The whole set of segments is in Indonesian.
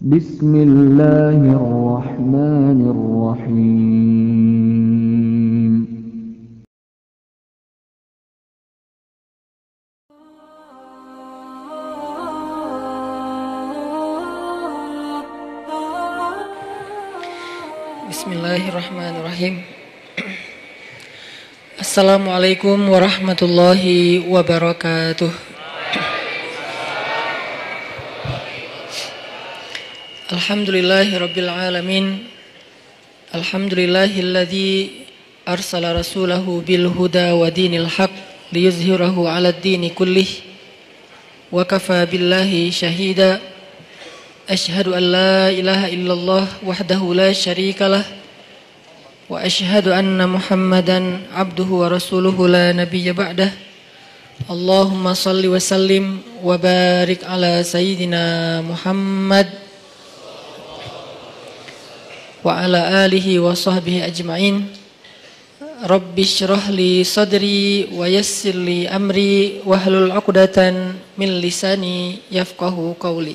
بسم الله الرحمن الرحيم Bismillahirrahmanirrahim. Assalamualaikum warahmatullahi wabarakatuh. Alhamdulillahirabbil alamin. Alhamdulillahilladzi arsala rasulahu bil huda wa dinil haq liyuzhirahu 'alad dini kullih wa kafa billahi syahida. Asyhadu an la ilaha illallah wahdahu la syarikalah wa asyhadu anna Muhammadan abduhu wa rasuluhu la nabiyya ba'dah. Allahumma salli wa sallim wa barik ala sayyidina Muhammad wa ala alihi wa sahbihi ajma'in. Rabbi syrah li sadri wa yassir li amri wahlul 'uqdatan min lisani yafqahu qawli.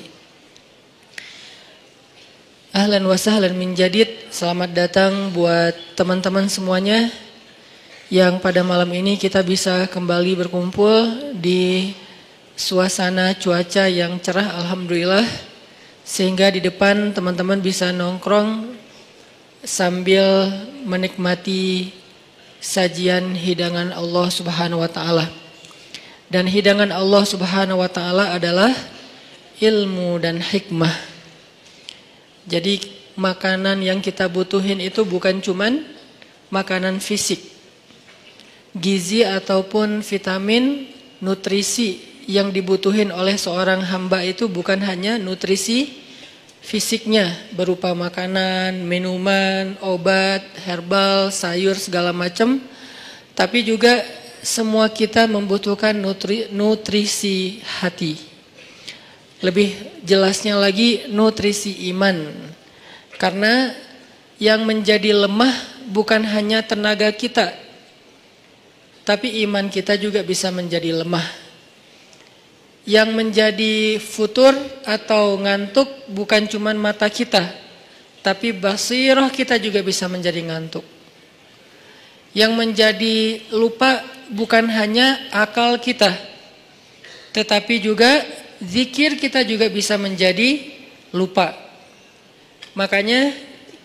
Ahlan wa sahlan min jadid. Selamat datang buat teman-teman semuanya yang pada malam ini kita bisa kembali berkumpul di suasana cuaca yang cerah alhamdulillah, sehingga di depan teman-teman bisa nongkrong sambil menikmati sajian hidangan Allah Subhanahu wa taala. Dan hidangan Allah Subhanahu wa taala adalah ilmu dan hikmah. Jadi makanan yang kita butuhin itu bukan cuman makanan fisik. Gizi ataupun vitamin, nutrisi yang dibutuhin oleh seorang hamba itu bukan hanya nutrisi fisiknya berupa makanan, minuman, obat, herbal, sayur segala macam, tapi juga semua kita membutuhkan nutrisi hati. Lebih jelasnya lagi nutrisi iman. Karena yang menjadi lemah bukan hanya tenaga kita, tapi iman kita juga bisa menjadi lemah. Yang menjadi futur atau ngantuk bukan cuma mata kita, tapi basirah kita juga bisa menjadi ngantuk. Yang menjadi lupa bukan hanya akal kita, tetapi juga zikir kita juga bisa menjadi lupa. Makanya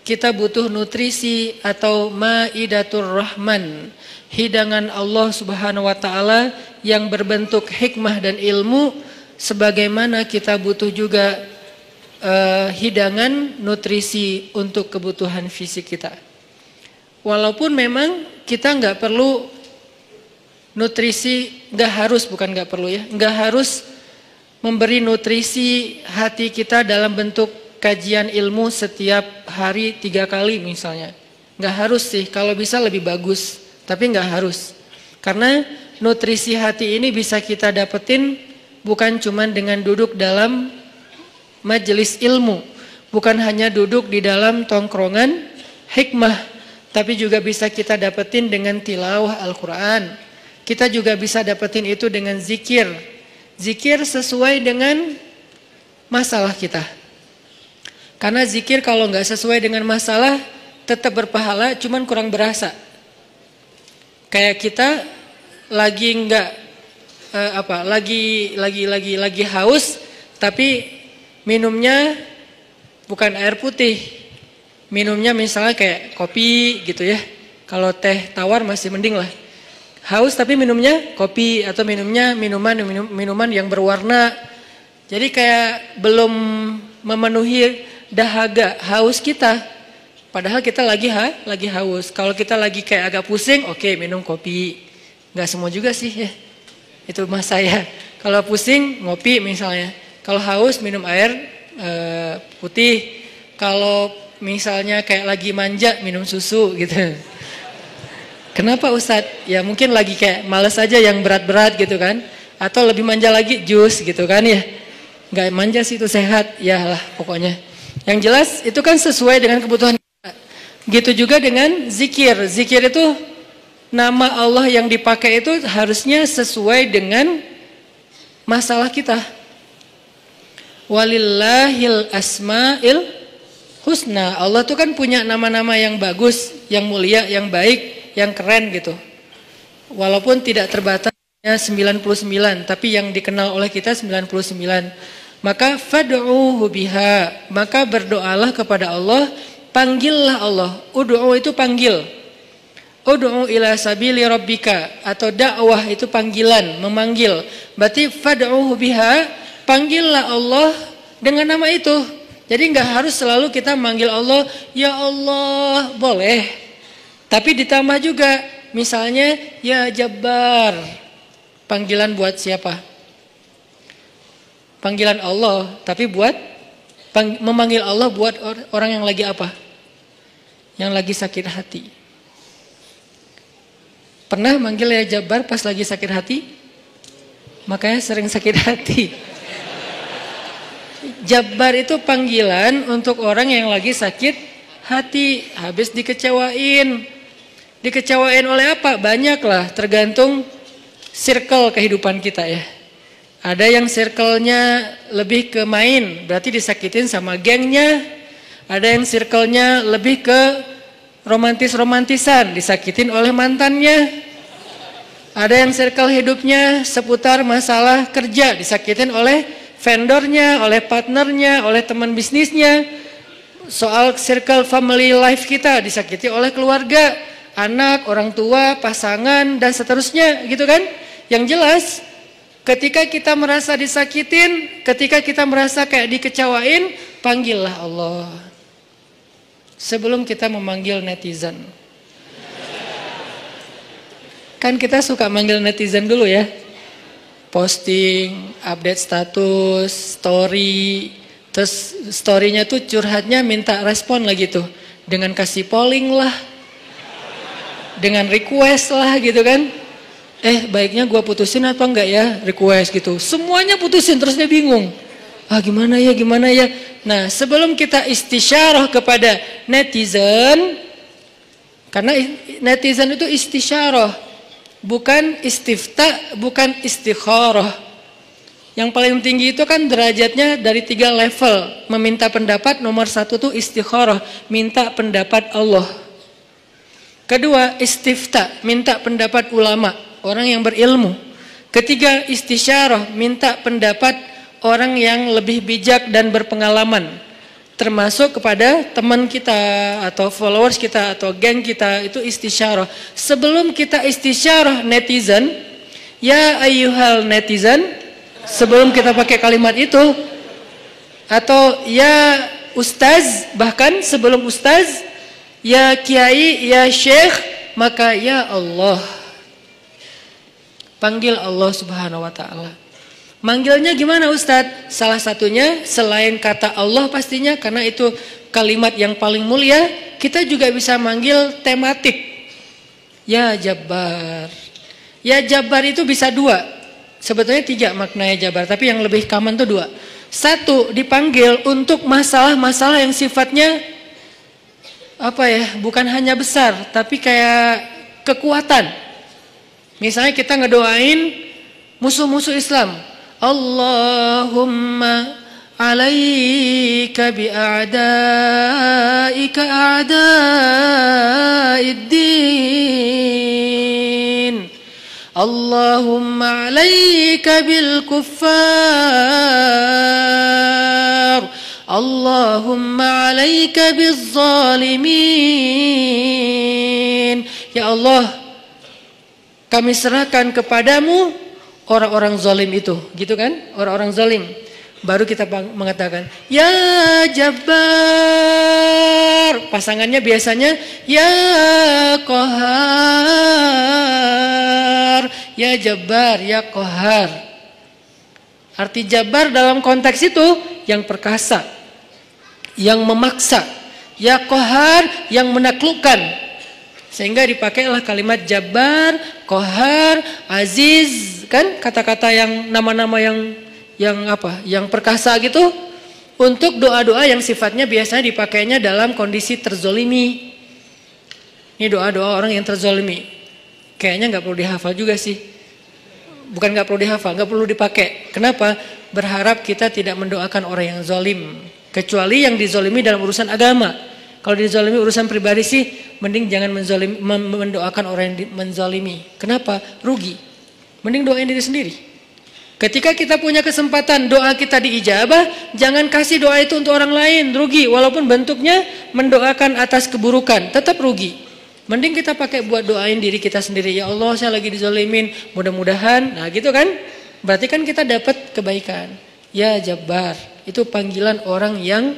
kita butuh nutrisi atau maidatur rahman, hidangan Allah Subhanahu wa taala yang berbentuk hikmah dan ilmu, sebagaimana kita butuh juga hidangan nutrisi untuk kebutuhan fisik kita. Walaupun memang kita nggak perlu nutrisi, nggak harus memberi nutrisi hati kita dalam bentuk kajian ilmu setiap hari 3 kali misalnya. Nggak harus sih, kalau bisa lebih bagus, tapi nggak harus. Karena nutrisi hati ini bisa kita dapetin bukan cuma dengan duduk dalam majelis ilmu, bukan hanya duduk di dalam tongkrongan hikmah, tapi juga bisa kita dapetin dengan tilawah Al-Quran. Kita juga bisa dapetin itu dengan zikir. Zikir sesuai dengan masalah kita. Karena zikir kalau nggak sesuai dengan masalah tetap berpahala, cuman kurang berasa. Kayak kita lagi lagi haus, tapi minumnya bukan air putih, minumnya misalnya kayak kopi gitu ya. Kalau teh tawar masih mending lah. Haus tapi minumnya kopi atau minumnya minuman yang berwarna. Jadi kayak belum memenuhi dahaga haus kita. Padahal kita lagi haus. Kalau kita lagi kayak agak pusing, oke, minum kopi. Nggak semua juga sih ya. Itu mas saya. Kalau pusing ngopi misalnya. Kalau haus minum air putih. Kalau misalnya kayak lagi manja minum susu gitu. Kenapa Ustadz? Ya mungkin lagi kayak males aja yang berat-berat gitu kan. Atau lebih manja lagi jus gitu kan ya. Nggak manja sih itu sehat. Ya lah pokoknya. Yang jelas itu kan sesuai dengan kebutuhan kita. Gitu juga dengan zikir. Zikir itu nama Allah yang dipakai itu harusnya sesuai dengan masalah kita. Walillahil asma'il husna. Allah tuh kan punya nama-nama yang bagus, yang mulia, yang baik, yang keren gitu. Walaupun tidak terbatas 99, tapi yang dikenal oleh kita 99. Maka fad'uhu biha, maka berdoalah kepada Allah, panggillah Allah. Ud'u itu panggil. Ud'u ila sabili rabbika, atau dakwah itu panggilan, memanggil. Berarti fad'uhu biha, panggillah Allah dengan nama itu. Jadi nggak harus selalu kita manggil Allah, ya Allah, boleh. Tapi ditambah juga, misalnya ya Jabbar. Panggilan buat siapa? Panggilan Allah, tapi buat memanggil Allah buat orang yang lagi apa? Yang lagi sakit hati. Pernah manggil ya Jabbar pas lagi sakit hati? Makanya sering sakit hati. Jabbar itu panggilan untuk orang yang lagi sakit hati, habis dikecewain. Dikecewain oleh apa? Banyak lah, tergantung circle kehidupan kita ya. Ada yang circle-nya lebih ke main, berarti disakitin sama gengnya. Ada yang circle-nya lebih ke romantis-romantisan, disakitin oleh mantannya. Ada yang circle hidupnya seputar masalah kerja, disakitin oleh vendornya, oleh partnernya, oleh teman bisnisnya. Soal circle family life kita disakiti oleh keluarga, anak, orang tua, pasangan, dan seterusnya gitu kan. Yang jelas ketika kita merasa disakitin, ketika kita merasa kayak dikecewain, panggillah Allah sebelum kita memanggil netizen. Kan kita suka manggil netizen dulu ya. Posting, update status, story. Terus storynya tuh curhatnya minta respon lagi tuh. Dengan kasih polling lah. Dengan request lah gitu kan. Baiknya gua putusin atau enggak ya? Request gitu. Semuanya putusin, terus dia bingung. Gimana ya? Nah, sebelum kita istisyarah kepada netizen. Karena netizen itu istisyarah. Bukan istifta, bukan istikharah. Yang paling tinggi itu kan derajatnya dari 3 level. Meminta pendapat, nomor 1 tuh istikharah, minta pendapat Allah. Kedua, istifta, minta pendapat ulama, orang yang berilmu. Ketiga, istisyarah, minta pendapat orang yang lebih bijak dan berpengalaman. Termasuk kepada teman kita atau followers kita atau geng kita, itu istisyarah. Sebelum kita istisyarah netizen, ya ayyuhal netizen, sebelum kita pakai kalimat itu, atau ya ustaz, bahkan sebelum ustaz, ya kiai, ya syekh, maka ya Allah. Panggil Allah Subhanahu wa ta'ala. Manggilnya gimana Ustadz? Salah satunya selain kata Allah pastinya, karena itu kalimat yang paling mulia, kita juga bisa manggil tematik. Ya Jabbar. Ya Jabbar itu bisa 2. Sebetulnya 3 maknanya Jabbar, tapi yang lebih common itu 2. 1, dipanggil untuk masalah-masalah yang sifatnya bukan hanya besar, tapi kayak kekuatan. Misalnya kita ngedoain musuh-musuh Islam. Allahumma alaika bi'a'daika a'da'iddin. Allahumma alaika bil kuffar. Allahumma alaika biz zalimin. Ya Allah, kami serahkan kepadamu orang-orang zalim itu, gitu kan? Orang-orang zalim. Baru kita mengatakan, ya Jabbar. Pasangannya biasanya, ya Qahar. Ya Jabbar, ya Qahar. Arti Jabbar dalam konteks itu, yang perkasa, yang memaksa. Ya Qahar, yang menaklukkan. Sehingga dipakailah kalimat Jabbar, Qahar, Aziz, kan kata-kata yang nama-nama yang perkasa gitu, untuk doa-doa yang sifatnya biasanya dipakainya dalam kondisi terzolimi. Ini doa-doa orang yang terzolimi. Kayaknya nggak perlu dihafal juga sih. Bukan nggak perlu dihafal, nggak perlu dipakai. Kenapa? berharap kita tidak mendoakan orang yang zalim, kecuali yang dizalimi dalam urusan agama. Kalau dizalimi urusan pribadi sih mending jangan mendoakan orang yang menzalimi. Kenapa? Rugi. Mending doain diri sendiri. Ketika kita punya kesempatan doa kita diijabah, jangan kasih doa itu untuk orang lain, rugi. Walaupun bentuknya mendoakan atas keburukan, tetap rugi. Mending kita pakai buat doain diri kita sendiri. Ya Allah, saya lagi dizalimin, mudah-mudahan. Nah gitu kan, berarti kan kita dapat kebaikan. Ya Jabbar, itu panggilan orang yang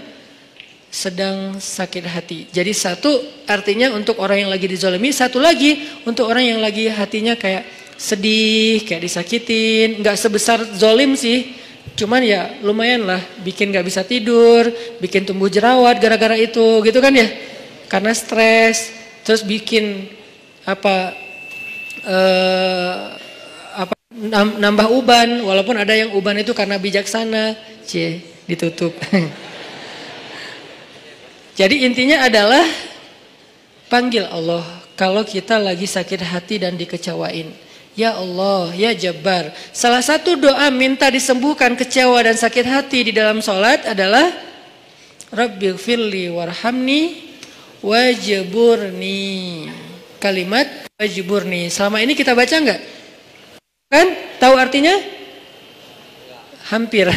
sedang sakit hati. Jadi satu artinya untuk orang yang lagi dizalimi, satu lagi untuk orang yang lagi hatinya kayak sedih, kayak disakitin. Nggak sebesar zalim sih, cuman ya lumayan lah, bikin nggak bisa tidur, bikin tumbuh jerawat gara-gara itu, gitu kan ya? Karena stres, terus bikin nambah uban, walaupun ada yang uban itu karena bijaksana, ditutup. Jadi intinya adalah panggil Allah kalau kita lagi sakit hati dan dikecewain. Ya Allah, ya Jabbar. Salah satu doa minta disembuhkan kecewa dan sakit hati di dalam sholat adalah Rabbighfirli warhamni wajburni. Kalimat wajburni. Selama ini kita baca enggak? Kan? Tahu artinya? Hampir.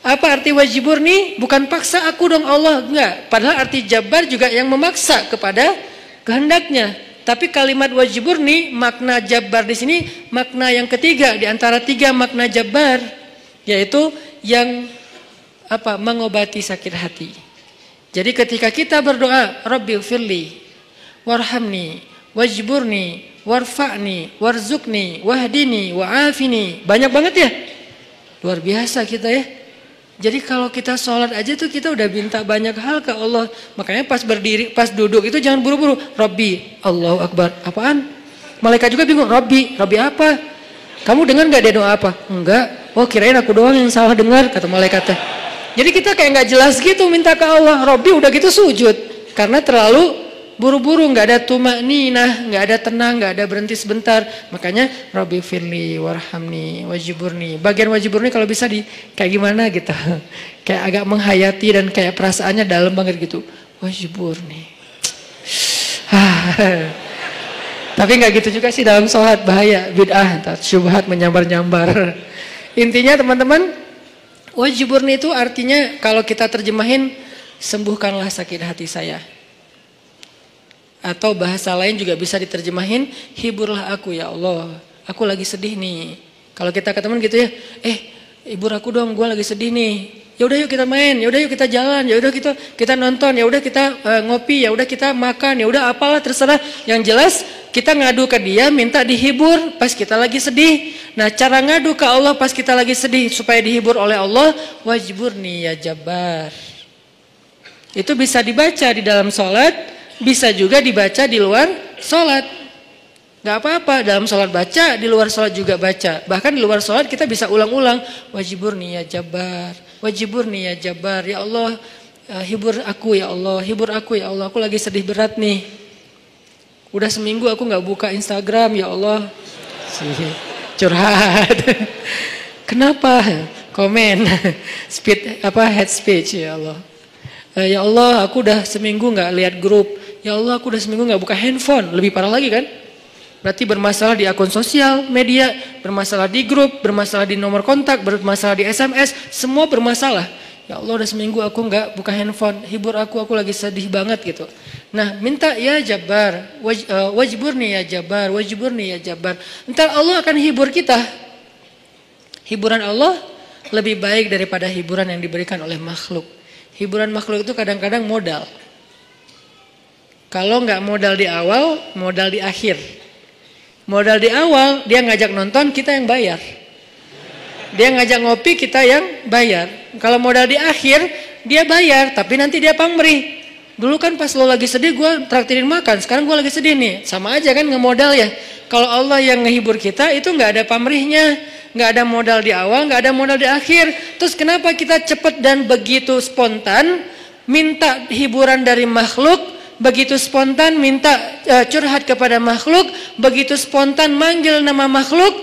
Apa arti wajburni? Bukan paksa aku dong Allah, enggak. Padahal arti Jabbar juga yang memaksa kepada kehendaknya. Tapi kalimat wajburni, makna Jabbar di sini makna yang ketiga di antara tiga makna Jabbar, yaitu yang mengobati sakit hati. Jadi ketika kita berdoa, Rabbighfirli warhamni wajburni warfa'ni warzuqni wahdini wa'afini. Banyak banget ya. Luar biasa kita ya. Jadi kalau kita sholat aja tuh kita udah minta banyak hal ke Allah. Makanya pas berdiri, pas duduk itu jangan buru-buru. Rabbi, Allahu Akbar. Apaan? Malaikat juga bingung. Rabbi apa? Kamu dengar nggak dia doa apa? Enggak. Oh kirain aku doang yang salah dengar, kata malaikatnya. Jadi kita kayak nggak jelas gitu minta ke Allah. Rabbi udah gitu sujud. Karena terlalu buru-buru, nggak ada tumakninah, nggak ada tenang, nggak ada berhenti sebentar. Makanya Rabbighfirli warhamni wajburni. Bagian wajburni kalau bisa di kayak gimana gitu, kayak agak menghayati dan kayak perasaannya dalam banget gitu. Wajburni. Tapi nggak gitu juga sih dalam sholat, bahaya, bid'ah, syubhat menyambar-nyambar. Intinya teman-teman, wajburni itu artinya kalau kita terjemahin, sembuhkanlah sakit hati saya. Atau bahasa lain juga bisa diterjemahin, hiburlah aku ya Allah, aku lagi sedih nih. Kalau kita ke teman gitu ya, hibur aku dong, gue lagi sedih nih. Ya udah yuk kita main, ya udah yuk kita jalan, ya udah kita nonton, ya udah kita ngopi, ya udah kita makan, ya udah apalah terserah. Yang jelas kita ngadu ke dia, minta dihibur pas kita lagi sedih. Nah cara ngadu ke Allah pas kita lagi sedih supaya dihibur oleh Allah, wajburni ya Jabbar. Itu bisa dibaca di dalam sholat. Bisa juga dibaca di luar sholat. Gak apa-apa, dalam sholat baca, di luar sholat juga baca. Bahkan di luar sholat kita bisa ulang-ulang. Wajburni ya Jabbar, wajburni ya Jabbar. Ya Allah, hibur aku ya Allah, hibur aku ya Allah. Aku lagi sedih berat nih. Udah seminggu aku gak buka Instagram ya Allah. Curhat. Kenapa? Komen. Head speech ya Allah. Ya Allah, aku udah seminggu gak lihat grup. Ya Allah, aku udah seminggu gak buka handphone. Lebih parah lagi kan? Berarti bermasalah di akun sosial media, bermasalah di grup, bermasalah di nomor kontak, bermasalah di SMS, semua bermasalah. Ya Allah, udah seminggu aku gak buka handphone. Hibur aku lagi sedih banget gitu. Nah, minta ya Jabbar, wajburni ya Jabbar, wajburni ya Jabbar. Entar Allah akan hibur kita. Hiburan Allah lebih baik daripada hiburan yang diberikan oleh makhluk. Hiburan makhluk itu kadang-kadang modal. Kalau nggak modal di awal, modal di akhir. Modal di awal, dia ngajak nonton, kita yang bayar. Dia ngajak ngopi, kita yang bayar. Kalau modal di akhir, dia bayar, tapi nanti dia pamrih. Dulu kan pas lo lagi sedih, gue traktirin makan. Sekarang gue lagi sedih nih, sama aja kan ngemodal ya. Kalau Allah yang ngehibur kita, itu nggak ada pamrihnya. Nggak ada modal di awal, nggak ada modal di akhir. Terus kenapa kita cepat dan begitu spontan minta hiburan dari makhluk? Begitu spontan minta curhat kepada makhluk, begitu spontan manggil nama makhluk,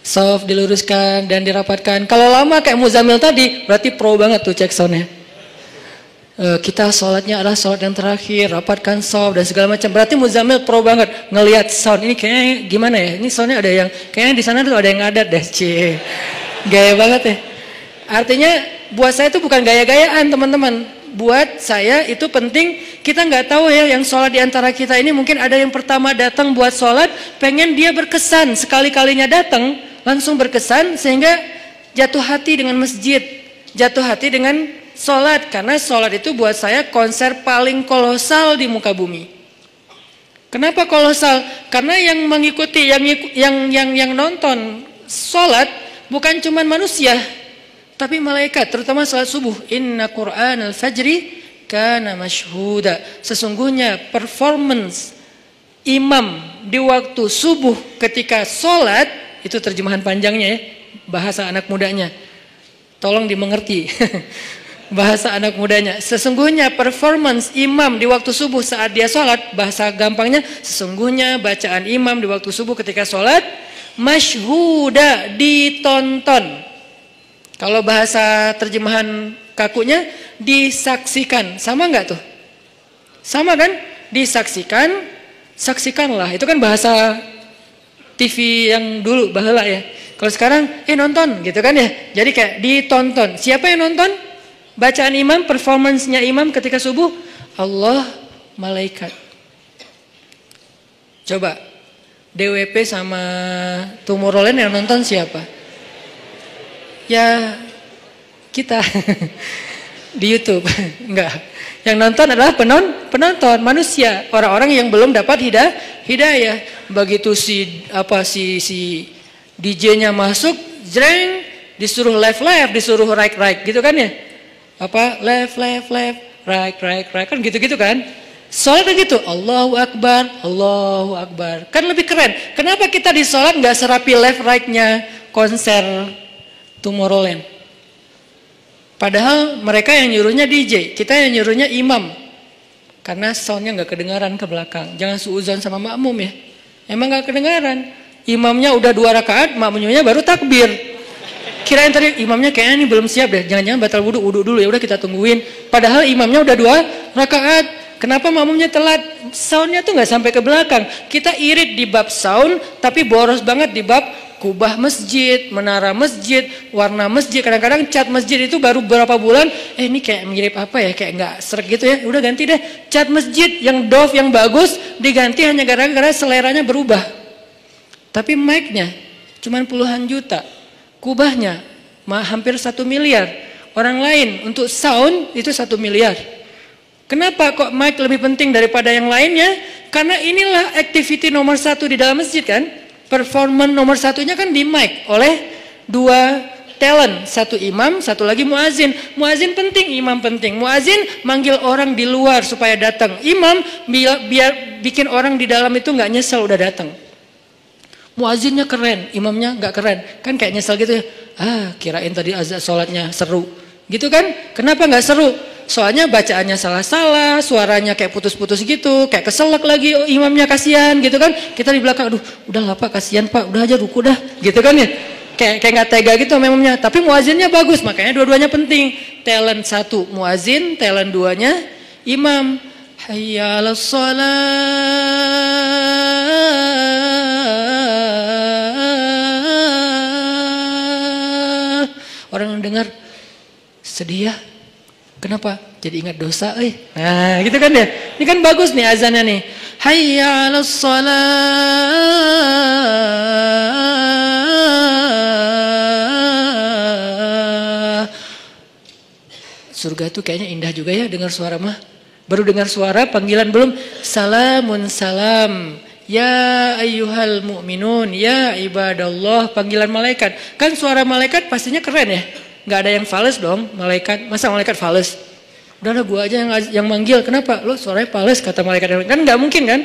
Soft diluruskan dan dirapatkan. Kalau lama kayak Muzammil tadi, berarti pro banget tuh cek soundnya. Kita sholatnya adalah sholat yang terakhir, rapatkan soft dan segala macam. Berarti Muzammil pro banget ngelihat sound ini kayaknya gimana ya? Ini soundnya ada yang kayaknya di sana tuh ada yang ngadat deh, cie. Gaya banget ya. Artinya buat saya itu bukan gaya-gayaan teman-teman. Buat saya itu penting. Kita nggak tahu ya yang sholat di antara kita ini mungkin ada yang pertama datang buat sholat, pengen dia berkesan sekali-kalinya datang langsung berkesan sehingga jatuh hati dengan masjid, jatuh hati dengan sholat, karena sholat itu buat saya konser paling kolosal di muka bumi. Kenapa kolosal? Karena yang mengikuti, yang nonton sholat bukan cuma manusia, tapi malaikat, terutama sholat subuh. Inna Qur'anal fajri kana masyhuda. Sesungguhnya performance imam di waktu subuh ketika sholat, itu terjemahan panjangnya ya, bahasa anak mudanya. Tolong dimengerti. Bahasa anak mudanya. Sesungguhnya performance imam di waktu subuh saat dia sholat, bahasa gampangnya, sesungguhnya bacaan imam di waktu subuh ketika sholat, masyhuda, ditonton. Kalau bahasa terjemahan kakunya, disaksikan. Sama nggak tuh? Sama kan? Disaksikan, saksikanlah. Itu kan bahasa TV yang dulu baheula ya. Kalau sekarang nonton gitu kan ya. Jadi kayak ditonton. Siapa yang nonton? Bacaan imam, performance-nya imam ketika subuh, Allah, malaikat. Coba DWP sama Tomorrowland yang nonton siapa? Ya kita di YouTube. Enggak. Yang nonton adalah penonton manusia, orang-orang yang belum dapat hidayah. Begitu si DJ-nya masuk, jreng, disuruh left, disuruh right gitu kan ya? Apa left, right kan gitu kan? Sholat kan gitu, Allahu Akbar, kan lebih keren. Kenapa kita di sholat nggak serapi left right-nya konser Tomorrowland? Padahal mereka yang nyuruhnya DJ, kita yang nyuruhnya imam. Karena soundnya nggak kedengaran ke belakang. Jangan suuzon sama makmum ya. Emang nggak kedengaran. Imamnya udah 2 rakaat, makmumnya baru takbir. Kirain tadi imamnya kayaknya ini belum siap deh. Jangan-jangan batal wudhu dulu ya udah kita tungguin. Padahal imamnya udah 2 rakaat. Kenapa makmumnya telat? Soundnya tuh nggak sampai ke belakang. Kita irit di bab sound, tapi boros banget di bab kubah masjid, menara masjid, warna masjid. Kadang-kadang cat masjid itu baru beberapa bulan, ini kayak mirip apa ya, kayak nggak sreg gitu ya. Udah ganti deh, cat masjid yang doff, yang bagus diganti hanya gara-gara seleranya berubah. Tapi mic-nya cuma puluhan juta, kubahnya hampir 1 miliar. Orang lain untuk sound itu 1 miliar. Kenapa kok mic lebih penting daripada yang lainnya? Karena inilah activity nomor 1 di dalam masjid kan. Performance nomor 1-nya kan di mic oleh 2 talent, 1 imam, 1 lagi muazin. Muazin penting, imam penting. Muazin manggil orang di luar supaya datang. Imam biar bikin orang di dalam itu nggak nyesel udah datang. Muazinnya keren, imamnya nggak keren, kan kayak nyesel gitu ya. Kirain tadi azan sholatnya seru, gitu kan? Kenapa nggak seru? Soalnya bacaannya salah-salah, suaranya kayak putus-putus gitu, kayak keselak lagi, imamnya kasihan gitu kan. Kita di belakang, aduh udahlah Pak, kasihan Pak, udah aja ruku dah, gitu kan ya. Kayak nggak tega gitu imamnya, tapi muazinnya bagus, makanya dua-duanya penting. Talent 1 muazin, talent 2-nya imam. Hayya 'alas shalah. Orang yang dengar sedih ya. Kenapa? Jadi ingat dosa, Nah, gitu kan ya. Ini kan bagus nih azannya nih. Hayya 'alas shalah. Surga itu kayaknya indah juga ya dengar suara mah. Baru dengar suara, panggilan belum. Salamun salam. Ya ayyuhal mu'minun, ya ibadallah, panggilan malaikat. Kan suara malaikat pastinya keren ya. Nggak ada yang fales dong, malaikat. Masa malaikat fales? Udahlah gua aja yang manggil. Kenapa? Lo suaranya fales kata malaikat. Kan nggak mungkin kan?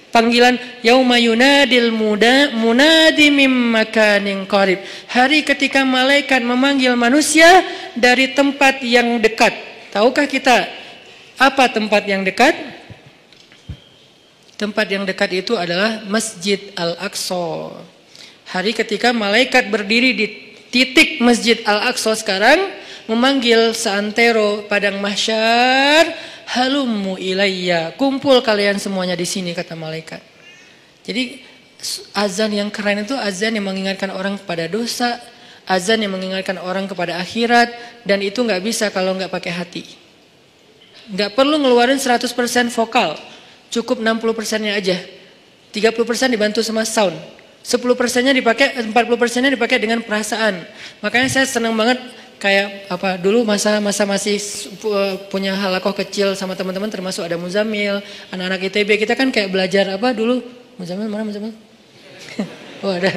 Panggilan yauma yunadil munadi mim makanin qarib. Hari ketika malaikat memanggil manusia dari tempat yang dekat. Tahukah kita apa tempat yang dekat? Tempat yang dekat itu adalah Masjid Al-Aqsa. Hari ketika malaikat berdiri di titik Masjid Al-Aqsa sekarang memanggil seantero padang mahsyar, halummu ilayya, kumpul kalian semuanya di sini, kata malaikat. Jadi azan yang keren itu azan yang mengingatkan orang kepada dosa, azan yang mengingatkan orang kepada akhirat, dan itu nggak bisa kalau nggak pakai hati. Nggak perlu ngeluarin 100% vokal, cukup 60%-nya aja. 30% dibantu sama sound, 10%-nya dipakai, 40%-nya dipakai dengan perasaan. Makanya saya senang banget kayak dulu masa masih punya halakoh kecil sama teman-teman, termasuk ada Muzamil, anak-anak ITB, kita kan kayak belajar dulu Muzamil mana Muzamil? Oh ada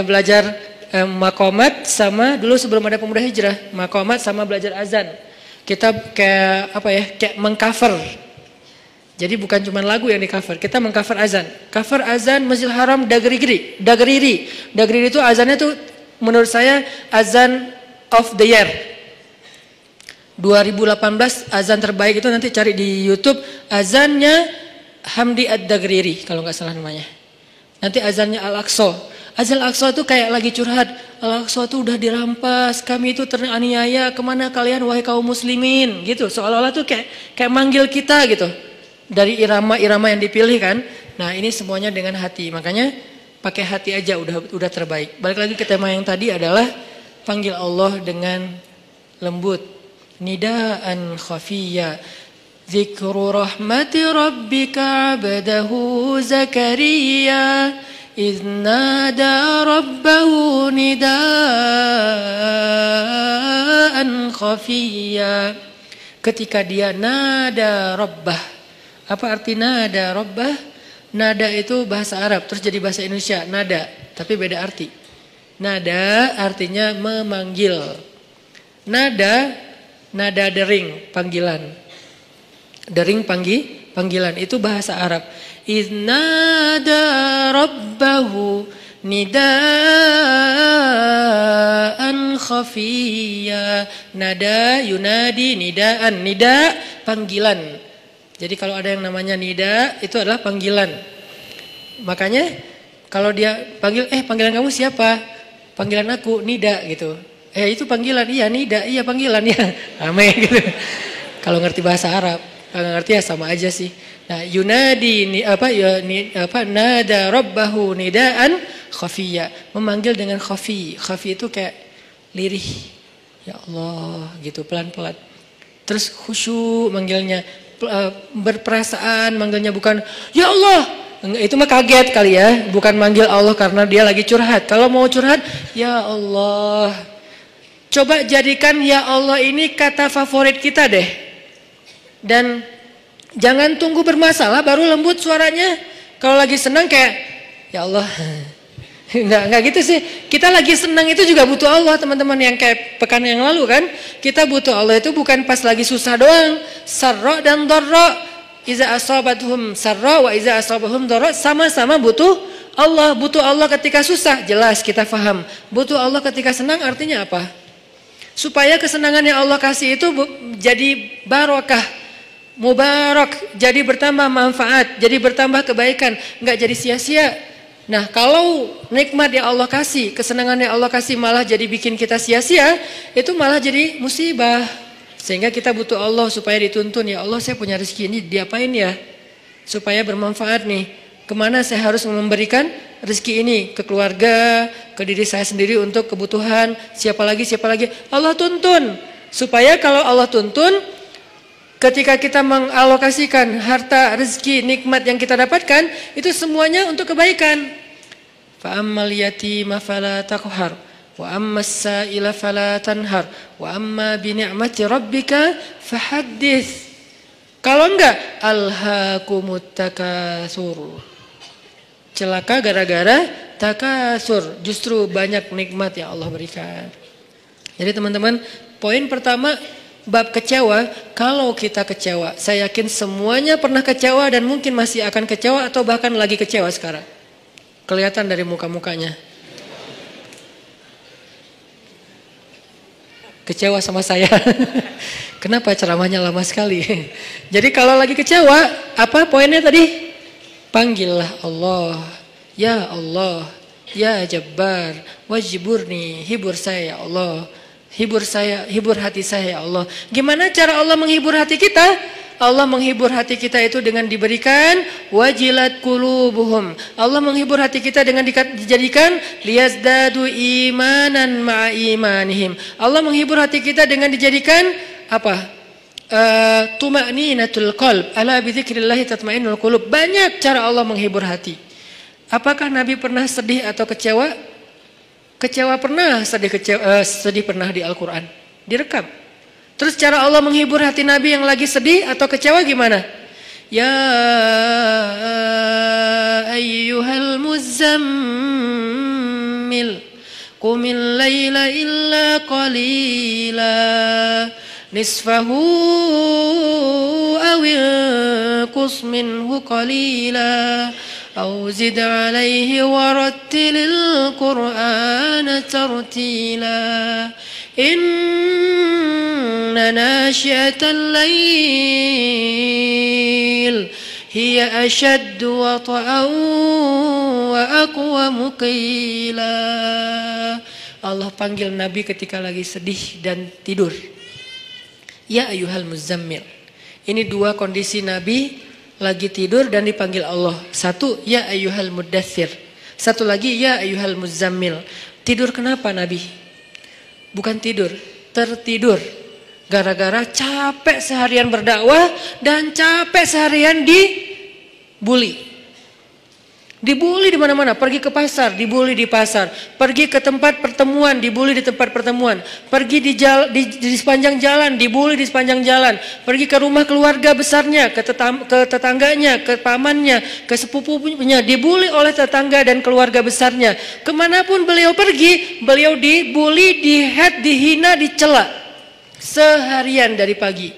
belajar makomat sama dulu sebelum ada pemuda hijrah, makomat sama belajar azan. Kita kayak mengcover. Jadi bukan cuma lagu yang di cover, kita mengcover azan. Cover azan Masjidil Haram Dagriri. Dagriri itu azannya tuh menurut saya azan of the year 2018, azan terbaik itu nanti cari di YouTube, azannya Hamdi Ad-Dagriri kalau nggak salah namanya. Nanti azannya Al-Aqsa. Azan Al-Aqsa itu kayak lagi curhat, Al-Aqsa itu udah dirampas, kami itu teraniaya, kemana kalian wahai kaum muslimin, gitu. Seolah-olah tuh kayak manggil kita gitu. Dari irama-irama yang dipilih kan. Nah, ini semuanya dengan hati. Makanya pakai hati aja udah terbaik. Balik lagi ke tema yang tadi adalah panggil Allah dengan lembut. Nidaan khafiyya. Zikru rahmati rabbika abdahu Zakaria idh nada rabbahu nidaan khafiyya. Ketika dia nada rabbah. Apa arti nada rabbah? Nada itu bahasa Arab, terus jadi bahasa Indonesia, nada, tapi beda arti. Nada artinya memanggil. Nada dering, panggilan. Dering panggilan, itu bahasa Arab. Iznada rabbahu nidaan khafiyya. Nada yunadi nidaan. Nida panggilan. Jadi kalau ada yang namanya nida itu adalah panggilan. Makanya kalau dia panggil, panggilan kamu siapa? Panggilan aku nida gitu. Itu panggilan, iya nida, iya panggilan ya. Ame gitu. Kalau ngerti bahasa Arab, kalau ngerti ya sama aja sih. Nah, yunadi nada rabbahu nidaan khafiyya, memanggil dengan khafi. Khafi itu kayak lirih. Ya Allah gitu, pelan-pelan. Terus khusyuk manggilnya, berperasaan manggilnya, bukan ya Allah. Itu mah kaget kali ya, bukan manggil Allah karena dia lagi curhat. Kalau mau curhat, ya Allah. Coba jadikan ya Allah ini kata favorit kita deh. Dan jangan tunggu bermasalah baru lembut suaranya. Kalau lagi senang kayak ya Allah. Enggak gitu sih. Kita lagi senang itu juga butuh Allah, teman-teman, yang kayak pekan yang lalu kan. Kita butuh Allah itu bukan pas lagi susah doang. Sarra dan dharra. Iza asabathum sarra wa iza asabahum dharra, sama-sama butuh Allah. Butuh Allah ketika susah, jelas kita paham. Butuh Allah ketika senang artinya apa? Supaya kesenangan yang Allah kasih itu jadi barokah, mubarak, jadi bertambah manfaat, jadi bertambah kebaikan, enggak jadi sia-sia. Nah, kalau nikmat yang Allah kasih, kesenangan yang Allah kasih malah jadi bikin kita sia-sia, itu malah jadi musibah. Sehingga kita butuh Allah supaya dituntun, ya Allah saya punya rezeki ini diapain ya? Supaya bermanfaat nih. Kemana saya harus memberikan rezeki ini? Ke keluarga, ke diri saya sendiri untuk kebutuhan, siapa lagi? Allah tuntun. Supaya kalau Allah tuntun, ketika kita mengalokasikan harta, rezeki, nikmat yang kita dapatkan, itu semuanya untuk kebaikan. Fa ammal yatima fala taqhar, wa ammas sa'ila fala tanhar, wa amma bi ni'mati rabbika fahaddits. Kalau enggak, alhaakumut takatsur. Celaka gara-gara takasur, justru banyak nikmat yang Allah berikan. Jadi teman-teman, poin pertama, bab kecewa, kalau kita kecewa, saya yakin semuanya pernah kecewa dan mungkin masih akan kecewa atau bahkan lagi kecewa sekarang. Kelihatan dari muka-mukanya. Kecewa sama saya. Kenapa ceramahnya lama sekali? Jadi kalau lagi kecewa, apa poinnya tadi? Panggillah Allah. Ya Allah, Ya Jabbar, wajburni, hibur saya ya Allah. Hibur saya, hibur hati saya ya Allah. Gimana cara Allah menghibur hati kita? Allah menghibur hati kita itu dengan diberikan wajilat qulubuhum. Allah menghibur hati kita dengan dijadikan liyazdadu imanan ma'a imanihim. Allah menghibur hati kita dengan dijadikan apa? Tuma'ninatul qalb. Ala bi dzikrillah tatma'innul qulub. Banyak cara Allah menghibur hati. Apakah Nabi pernah sedih atau kecewa? Kecewa pernah, sedih pernah di Al-Quran. Direkam. Terus cara Allah menghibur hati Nabi yang lagi sedih atau kecewa gimana? Ya ayyuhal muzammil qumil laila illa qalila nisfahu awil qus minhu qalila أو زد عليه ورتل القرآن ترتيلا إن ناشئة الليل هي أشد وطئا وأقوم قيلا. Allah panggil Nabi ketika lagi sedih dan tidur. Ya ayyuhal muzammil. Ini dua kondisi Nabi lagi tidur dan dipanggil Allah. Satu, ya ayyuhal muddathir. Satu lagi, ya ayyuhal muzammil. Tidur kenapa Nabi? Bukan tidur, tertidur. Gara-gara capek seharian berdakwah dan capek seharian dibully. Dibully di mana-mana, pergi ke pasar, dibully di pasar, pergi ke tempat pertemuan, dibully di tempat pertemuan, pergi di sepanjang jalan, dibully di sepanjang jalan, pergi ke rumah keluarga besarnya, ke tetangganya, ke pamannya, ke sepupunya, dibully oleh tetangga dan keluarga besarnya. Kemanapun beliau pergi, beliau dibully, dihead, dihina, dicela seharian dari pagi.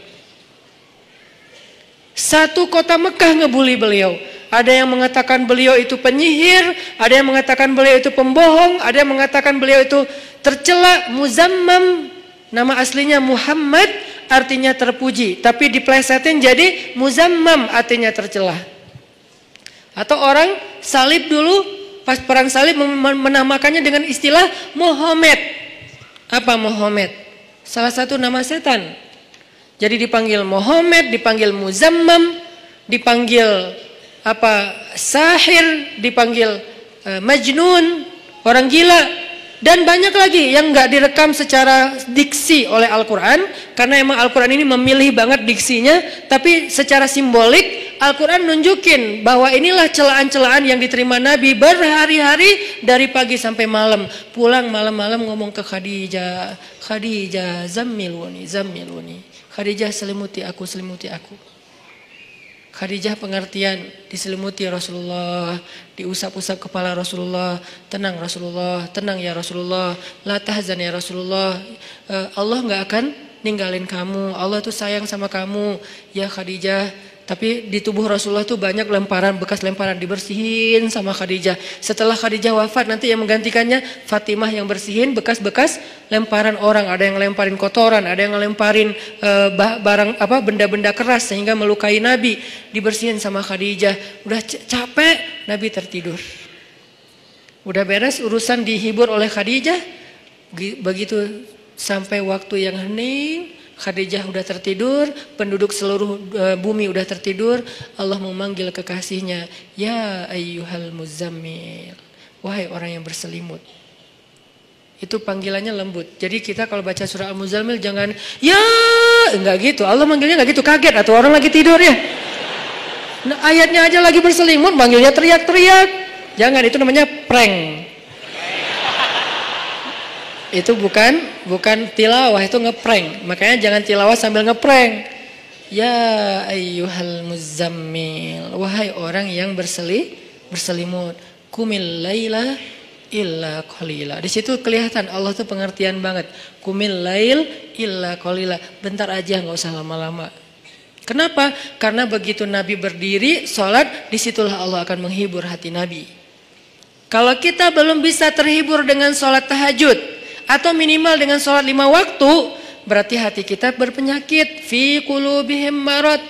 Satu kota Mekah ngebully beliau. Ada yang mengatakan beliau itu penyihir, ada yang mengatakan beliau itu pembohong, ada yang mengatakan beliau itu tercela. Muzammam, nama aslinya Muhammad, artinya terpuji, tapi diplesetin jadi Muzammam, artinya tercela. Atau orang salib dulu, pas perang salib menamakannya dengan istilah Muhammad. Apa Muhammad? Salah satu nama setan. Jadi dipanggil Muhammad, dipanggil Muzammam, dipanggil sahir, dipanggil majnun, orang gila, dan banyak lagi yang nggak direkam secara diksi oleh Al-Quran, karena emang Al-Quran ini memilih banget diksinya, tapi secara simbolik Al-Quran nunjukin bahwa inilah celaan-celaan yang diterima Nabi berhari-hari dari pagi sampai malam. Pulang malam-malam ngomong ke Khadijah, Khadijah zammiluni, zammiluni, Khadijah selimuti aku, selimuti aku. Khadijah pengertian, diselimuti Rasulullah, diusap-usap kepala Rasulullah, tenang Rasulullah, tenang ya Rasulullah, la tahzan ya Rasulullah, Allah nggak akan ninggalin kamu, Allah tuh sayang sama kamu ya Khadijah. Tapi di tubuh Rasulullah tuh banyak lemparan, bekas lemparan, dibersihin sama Khadijah. Setelah Khadijah wafat, nanti yang menggantikannya Fatimah yang bersihin bekas-bekas lemparan orang. Ada yang lemparin kotoran, ada yang lemparin barang benda-benda keras sehingga melukai Nabi, dibersihin sama Khadijah. Udah capek, Nabi tertidur. Udah beres urusan dihibur oleh Khadijah, begitu sampai waktu yang hening, Khadijah udah tertidur, penduduk seluruh bumi udah tertidur. Allah memanggil kekasihnya, ya ayyuhal muzammil, wahai orang yang berselimut. Itu panggilannya lembut. Jadi kita kalau baca surah Al-Muzammil jangan ya, enggak gitu. Allah manggilnya enggak gitu, kaget atau orang lagi tidur ya. Nah, ayatnya aja lagi berselimut, manggilnya teriak-teriak. Jangan, itu namanya prank. Itu bukan tilawah, itu ngeprank. Makanya jangan tilawah sambil ngeprank. Ya ayyuhal muzammil, wahai orang yang berselimut, kumil laila illa qalila. Di situ kelihatan Allah tuh pengertian banget. Kumil lail illa qalila. Bentar aja, nggak usah lama-lama. Kenapa? Karena begitu Nabi berdiri sholat, disitulah Allah akan menghibur hati Nabi. Kalau kita belum bisa terhibur dengan sholat tahajud, atau minimal dengan sholat 5 waktu, berarti hati kita berpenyakit, fi qulubihim marad,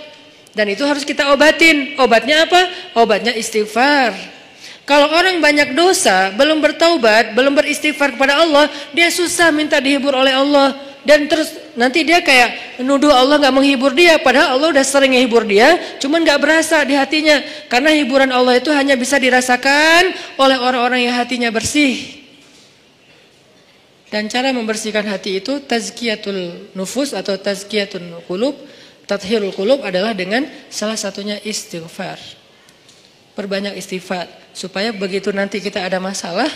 dan itu harus kita obatin. Obatnya apa? Obatnya istighfar. Kalau orang banyak dosa, belum bertaubat, belum beristighfar kepada Allah, dia susah minta dihibur oleh Allah. Dan terus nanti dia kayak menuduh Allah gak menghibur dia. Padahal Allah udah sering menghibur dia, cuman gak berasa di hatinya. Karena hiburan Allah itu hanya bisa dirasakan oleh orang-orang yang hatinya bersih. Dan cara membersihkan hati itu tazkiyatul nufus atau tazkiyatul qulub, tathhirul qulub adalah dengan salah satunya istighfar. Perbanyak istighfar supaya begitu nanti kita ada masalah,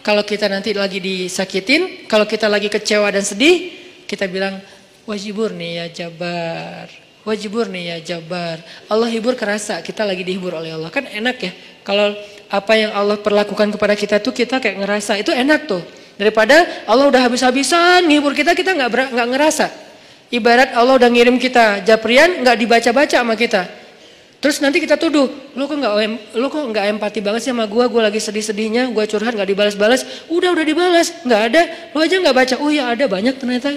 kalau kita nanti lagi disakitin, kalau kita lagi kecewa dan sedih, kita bilang wajiburni ya Jabbar, wajiburni ya Jabbar. Allah hibur kerasa kita lagi dihibur oleh Allah. Kan enak ya kalau apa yang Allah perlakukan kepada kita tuh kita kayak ngerasa, itu enak tuh. Daripada Allah udah habis-habisan ngehibur kita nggak ngerasa. Ibarat Allah udah ngirim kita japrian nggak dibaca-baca sama kita. Terus nanti kita tuduh, lu kok nggak empati banget sih sama gue lagi sedih-sedihnya, gue curhat nggak dibalas-balas, udah dibalas, nggak ada, lu aja nggak baca, oh ya ada banyak ternyata,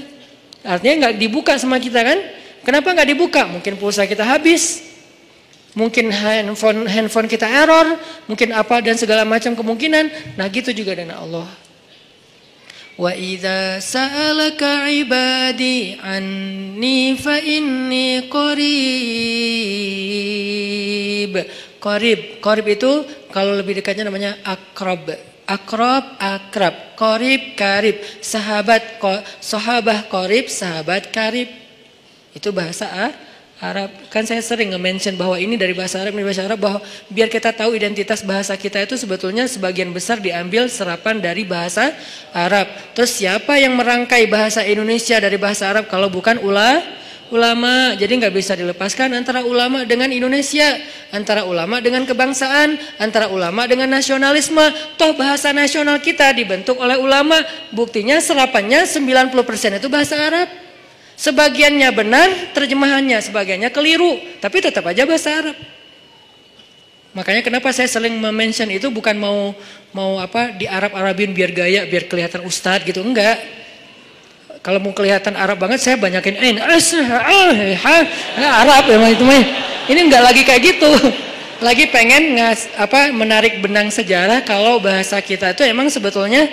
artinya nggak dibuka sama kita kan? Kenapa nggak dibuka? Mungkin pulsa kita habis, mungkin handphone kita error, mungkin apa dan segala macam kemungkinan. Nah gitu juga dengan Allah. Wa idza sa'alaka 'ibadi 'anni fa inni qarib. Qarib itu kalau lebih dekatnya namanya akrab. Akrab. Qarib, karib. Sahabah qarib, sahabat karib. Itu bahasa Arab. Kan saya sering nge-mention bahwa ini dari bahasa Arab, bahwa biar kita tahu identitas bahasa kita itu sebetulnya sebagian besar diambil serapan dari bahasa Arab. Terus siapa yang merangkai bahasa Indonesia dari bahasa Arab kalau bukan ulama? Jadi nggak bisa dilepaskan antara ulama dengan Indonesia, antara ulama dengan kebangsaan, antara ulama dengan nasionalisme. Toh bahasa nasional kita dibentuk oleh ulama. Buktinya serapannya 90% itu bahasa Arab. Sebagiannya benar terjemahannya, sebagiannya keliru, tapi tetap aja bahasa Arab. Makanya kenapa saya sering mention itu bukan mau di Arab-Arabin biar gaya, biar kelihatan ustadz gitu, enggak. Kalau mau kelihatan Arab banget saya banyakin Arab emang itu mah. Ini enggak lagi kayak gitu. Lagi pengen menarik benang sejarah kalau bahasa kita itu emang sebetulnya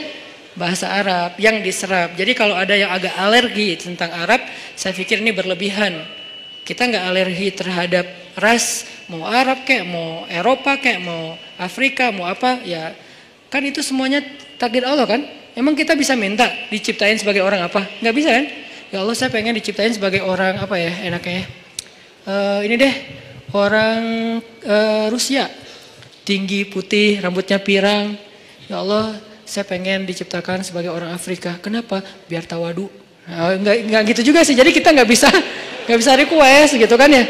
bahasa Arab yang diserap. Jadi kalau ada yang agak alergi tentang Arab, saya pikir ini berlebihan. Kita nggak alergi terhadap ras, mau Arab kayak, mau Eropa kayak, mau Afrika, mau apa, ya kan itu semuanya takdir Allah kan. Emang kita bisa minta diciptain sebagai orang apa? Nggak bisa kan? Ya Allah saya pengen diciptain sebagai orang apa ya enaknya. Ini deh orang Rusia, tinggi, putih, rambutnya pirang. Ya Allah saya pengen diciptakan sebagai orang Afrika. Kenapa? Biar tawadu. Nah, enggak gitu juga sih. Jadi kita nggak bisa request gitu kan ya.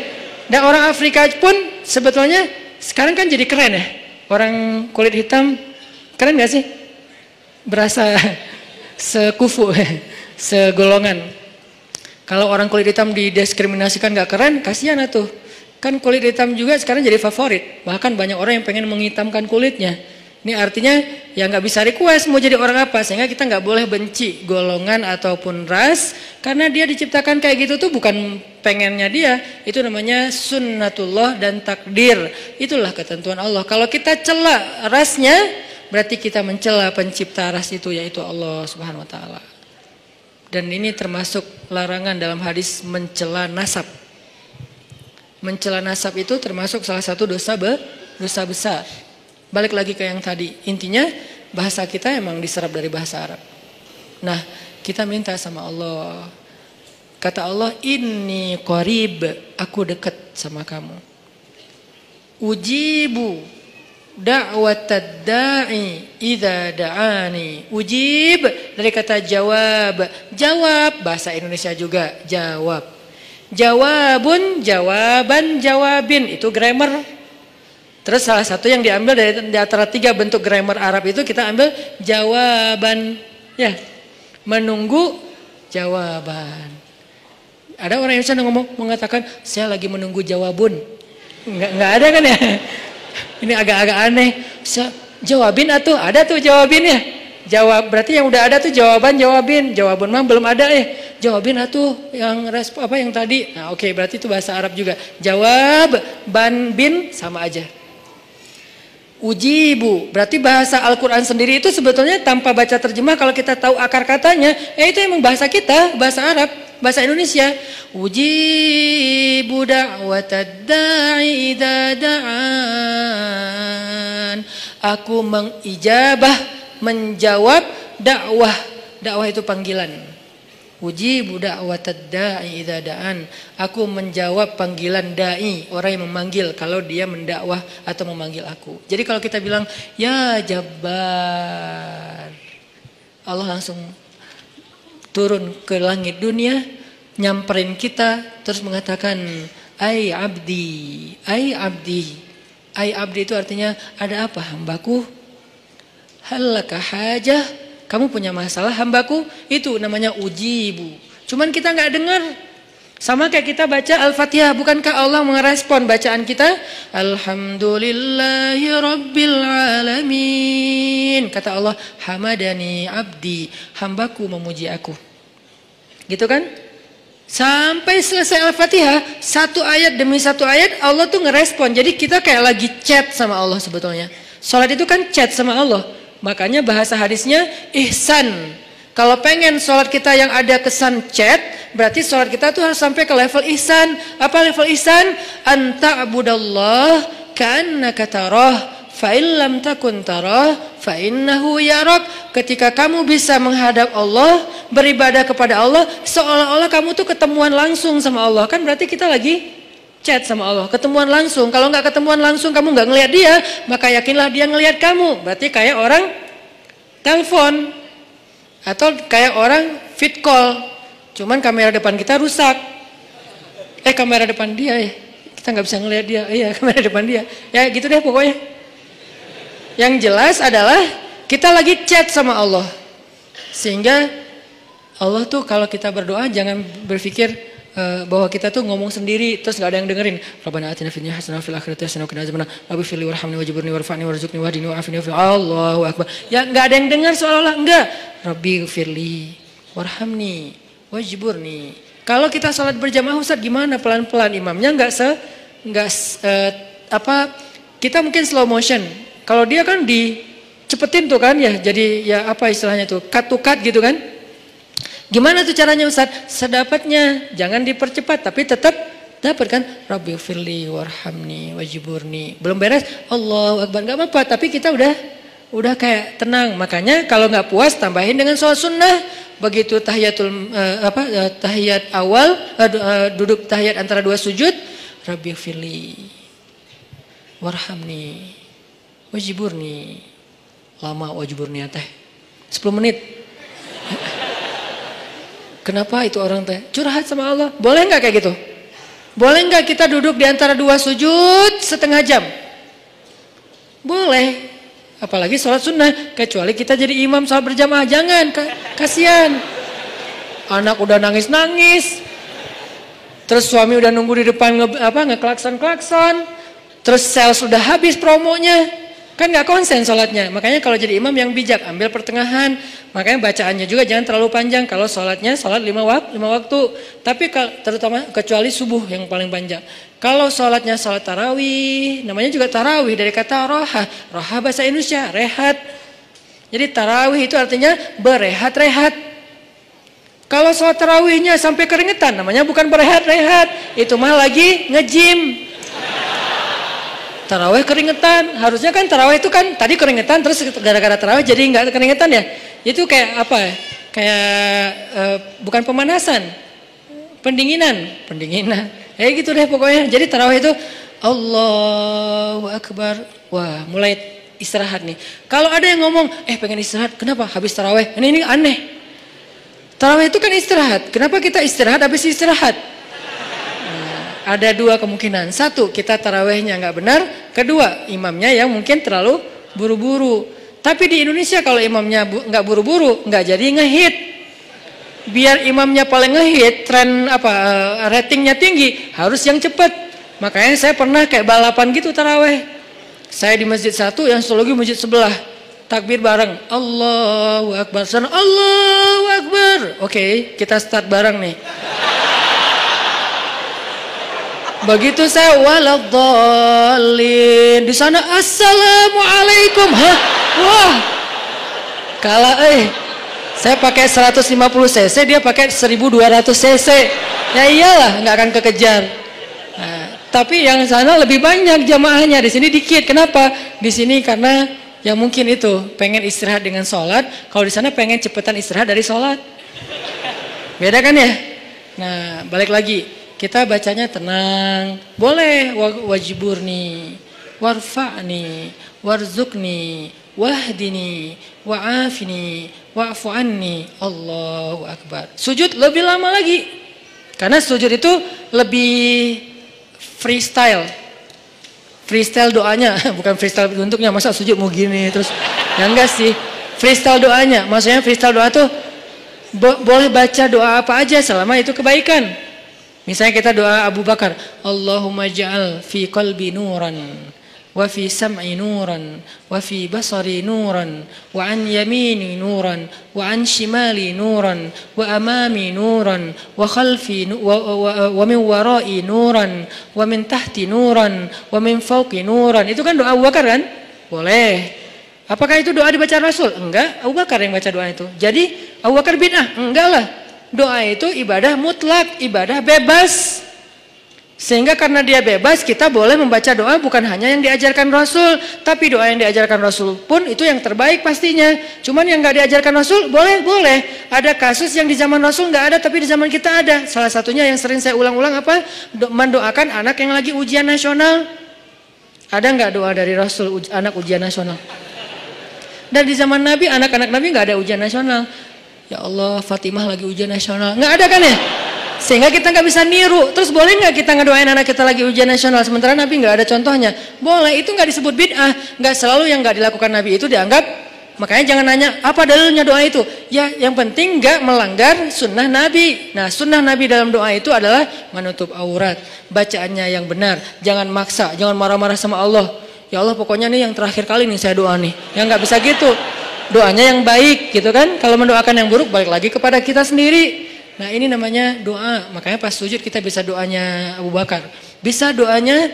Dan orang Afrika pun sebetulnya sekarang kan jadi keren ya. Orang kulit hitam keren nggak sih? Berasa sekufu, segolongan. Kalau orang kulit hitam didiskriminasikan nggak keren, kasihan tuh. Kan kulit hitam juga sekarang jadi favorit. Bahkan banyak orang yang pengen menghitamkan kulitnya. Ini artinya ya nggak bisa request mau jadi orang apa, sehingga kita nggak boleh benci golongan ataupun ras karena dia diciptakan kayak gitu tuh bukan pengennya dia, itu namanya sunnatullah dan takdir, itulah ketentuan Allah. Kalau kita cela rasnya berarti kita mencela pencipta ras itu yaitu Allah Subhanahu Wa Taala. Dan ini termasuk larangan dalam hadis mencela nasab. Mencela nasab itu termasuk salah satu dosa besar. Balik lagi ke yang tadi, intinya bahasa kita emang diserap dari bahasa Arab. Nah, kita minta sama Allah. Kata Allah, inni qarib, aku dekat sama kamu. Ujibu da'watad da'i idza da'ani. Ujib dari kata jawab. Jawab bahasa Indonesia juga jawab. Jawabun, jawaban, jawabin itu grammar. Terus salah satu yang diambil dari antara 3 bentuk grammar Arab itu kita ambil jawaban, ya, menunggu jawaban. Ada orang yang bisa mengatakan saya lagi menunggu jawabun, nggak ada kan ya? Ini agak-agak aneh. Jawabin atuh, ada tuh jawabinnya. Jawab berarti yang udah ada tuh jawaban, jawabin. Jawabun mah belum ada Jawabin atuh yang yang tadi. Nah, oke, berarti itu bahasa Arab juga. Jawab, ban, bin sama aja. Ujibu. Berarti bahasa Al-Quran sendiri itu sebetulnya tanpa baca terjemah, kalau kita tahu akar katanya, itu emang bahasa kita, bahasa Arab, bahasa Indonesia. Ujibu da'watad da'i idza da'an. Aku mengijabah, menjawab dakwah. Dakwah itu panggilan. Ujibu da'watad da'i idza da'an. Aku menjawab panggilan dai, orang yang memanggil kalau dia mendakwah atau memanggil aku. Jadi kalau kita bilang ya Jabbar, Allah langsung turun ke langit dunia, nyamperin kita, terus mengatakan ai abdi, ai abdi. Ai abdi itu artinya ada apa hambaku? Halaka hajah, kamu punya masalah hambaku? Itu namanya ujibu. Cuman kita nggak dengar. Sama kayak kita baca Al-Fatihah, bukankah Allah merespon bacaan kita? Alhamdulillahi Rabbil Alamin. Kata Allah, hamadani abdi, hambaku memuji aku. Gitu kan? Sampai selesai Al-Fatihah, satu ayat demi satu ayat Allah tuh ngerespon. Jadi kita kayak lagi chat sama Allah sebetulnya. Salat itu kan chat sama Allah. Makanya bahasa hadisnya ihsan. Kalau pengen sholat kita yang ada kesan chat, berarti sholat kita tuh harus sampai ke level ihsan. Apa level ihsan? Anta abudallah ka'annaka tarah, fa'in lam takun tarah, fa'innahu yarak. Ketika kamu bisa menghadap Allah, beribadah kepada Allah, seolah-olah kamu tuh ketemuan langsung sama Allah. Kan berarti kita lagi chat sama Allah, ketemuan langsung. Kalau nggak ketemuan langsung, kamu nggak ngelihat dia, maka yakinlah dia ngelihat kamu. Berarti kayak orang telepon. Atau kayak orang fit call, cuman kamera depan kita rusak. Kamera depan dia ya, kita nggak bisa ngelihat dia. Iya, kamera depan dia. Ya gitu deh pokoknya. Yang jelas adalah kita lagi chat sama Allah. Sehingga Allah tuh kalau kita berdoa jangan berpikir bahwa kita tuh ngomong sendiri terus nggak ada yang dengerin. Rabbana atina fid dunya hasanah wa fil akhirati hasanah wa qina azabannar. Rabbi firli warhamni wajburni warfa'ni warzuqni wahdini wa'afini wa Allahu akbar. Ya nggak ada yang dengar seolah-olah enggak. Rabbi firli warhamni wajburni. Kalau kita salat berjamaah Ustaz gimana? Pelan-pelan, imamnya kita mungkin slow motion. Kalau dia kan dicepetin tuh kan ya, jadi ya apa istilahnya tuh, cut to cut gitu kan. Gimana tuh caranya Ustaz? Sedapatnya, jangan dipercepat tapi tetap dapat kan. Rabbi firli warhamni wajburni. Belum beres, Allahu akbar, enggak apa-apa, tapi kita udah kayak tenang. Makanya kalau nggak puas tambahin dengan sholat sunnah. Begitu tahiyat awal, duduk tahiyat antara dua sujud, Rabbi firli warhamni wajburni. Lama wajburni teh 10 menit. Kenapa itu orang teh curhat sama Allah? Boleh nggak kayak gitu? Boleh nggak kita duduk di antara dua sujud setengah jam? Boleh. Apalagi sholat sunnah. Kecuali kita jadi imam sholat berjamaah. Jangan, kasihan. Anak udah nangis-nangis. Terus suami udah nunggu di depan ngeklakson-klakson. Terus sales sudah habis promonya. Kan gak konsen sholatnya. Makanya kalau jadi imam yang bijak, ambil pertengahan. Makanya bacaannya juga jangan terlalu panjang. Kalau sholatnya sholat 5 waktu. Tapi terutama kecuali subuh yang paling panjang. Kalau sholatnya sholat tarawih, namanya juga tarawih dari kata roha. Roha bahasa Indonesia, rehat. Jadi tarawih itu artinya berehat-rehat. Kalau sholat tarawihnya sampai keringetan, namanya bukan berehat-rehat. Itu mah lagi nge-gym. Tarawih keringetan, harusnya kan tarawih itu kan tadi keringetan terus gara-gara tarawih jadi nggak keringetan ya. Itu kayak apa ya? Kayak bukan pemanasan, pendinginan. Gitu deh pokoknya. Jadi tarawih itu Allahu Akbar. Wah, mulai istirahat nih. Kalau ada yang ngomong, pengen istirahat, kenapa? Habis tarawih. Ini aneh. Tarawih itu kan istirahat. Kenapa kita istirahat habis istirahat? Ada dua kemungkinan. Satu, kita tarawihnya nggak benar. Kedua, imamnya yang mungkin terlalu buru-buru. Tapi di Indonesia kalau imamnya nggak buru-buru, nggak jadi ngehit. Biar imamnya paling ngehit, ratingnya tinggi, harus yang cepat. Makanya saya pernah kayak balapan gitu tarawih. Saya di masjid satu, yang satu lagi masjid sebelah. Takbir bareng, Allahu Akbar, Allahu Akbar. Oke, kita start bareng nih. Begitu saya waladhdallin, di sana assalamualaikum. Hah? Wah. Kalah saya pakai 150 cc, dia pakai 1200 cc. Ya iyalah, nggak akan kekejar. Nah, tapi yang sana lebih banyak jamaahnya, di sini dikit. Kenapa? Di sini karena ya mungkin itu pengen istirahat dengan sholat. Kalau di sana pengen cepetan istirahat dari sholat. Beda kan ya? Nah, balik lagi. Kita bacanya tenang. Boleh wajiburni, warfa'ni, warzukni, wahdini, wa'afini, wa'fu anni. Allahu Akbar. Sujud lebih lama lagi. Karena sujud itu lebih freestyle. Freestyle doanya, bukan freestyle bentuknya. Masa sujud mau gini terus. Ya enggak sih. Freestyle doanya. Maksudnya freestyle doa tuh boleh baca doa apa aja selama itu kebaikan. Misalnya kita doa Abu Bakar, Allahumma ja'al fi qalbi nuran, wa fi sam'i nuran, wa fi basari nuran, wa an yamini nuran, wa an shimali nuran, wa amami nuran, wa khalfi wa min warai nuran, wa min tahti nuran, wa min fawqi nuran. Itu kan doa Abu Bakar kan? Boleh. Apakah itu doa dibaca Rasul? Enggak, Abu Bakar yang baca doa itu. Jadi Abu Bakar bid'ah? Enggak lah. Doa itu ibadah mutlak, ibadah bebas. Sehingga karena dia bebas, kita boleh membaca doa bukan hanya yang diajarkan Rasul, tapi doa yang diajarkan Rasul pun itu yang terbaik pastinya. Cuman yang nggak diajarkan Rasul boleh. Ada kasus yang di zaman Rasul nggak ada, tapi di zaman kita ada. Salah satunya yang sering saya ulang-ulang apa? Mendoakan anak yang lagi ujian nasional. Ada nggak doa dari Rasul anak ujian nasional? Dan di zaman Nabi, anak-anak Nabi nggak ada ujian nasional. Ya Allah, Fatimah lagi ujian nasional. Nggak ada kan ya? Sehingga kita nggak bisa niru. Terus boleh nggak kita ngedoain anak kita lagi ujian nasional sementara Nabi nggak ada contohnya? Boleh, itu nggak disebut bid'ah. Nggak selalu yang nggak dilakukan Nabi itu dianggap. Makanya jangan nanya apa dalilnya doa itu. Ya, yang penting nggak melanggar sunnah Nabi. Nah, sunnah Nabi dalam doa itu adalah menutup aurat, bacaannya yang benar, jangan maksa, jangan marah-marah sama Allah. Ya Allah, pokoknya nih yang terakhir kali nih saya doa nih. Ya nggak bisa gitu. Doanya yang baik gitu kan. Kalau mendoakan yang buruk balik lagi kepada kita sendiri. Nah, ini namanya doa. Makanya pas sujud kita bisa doanya Abu Bakar. Bisa doanya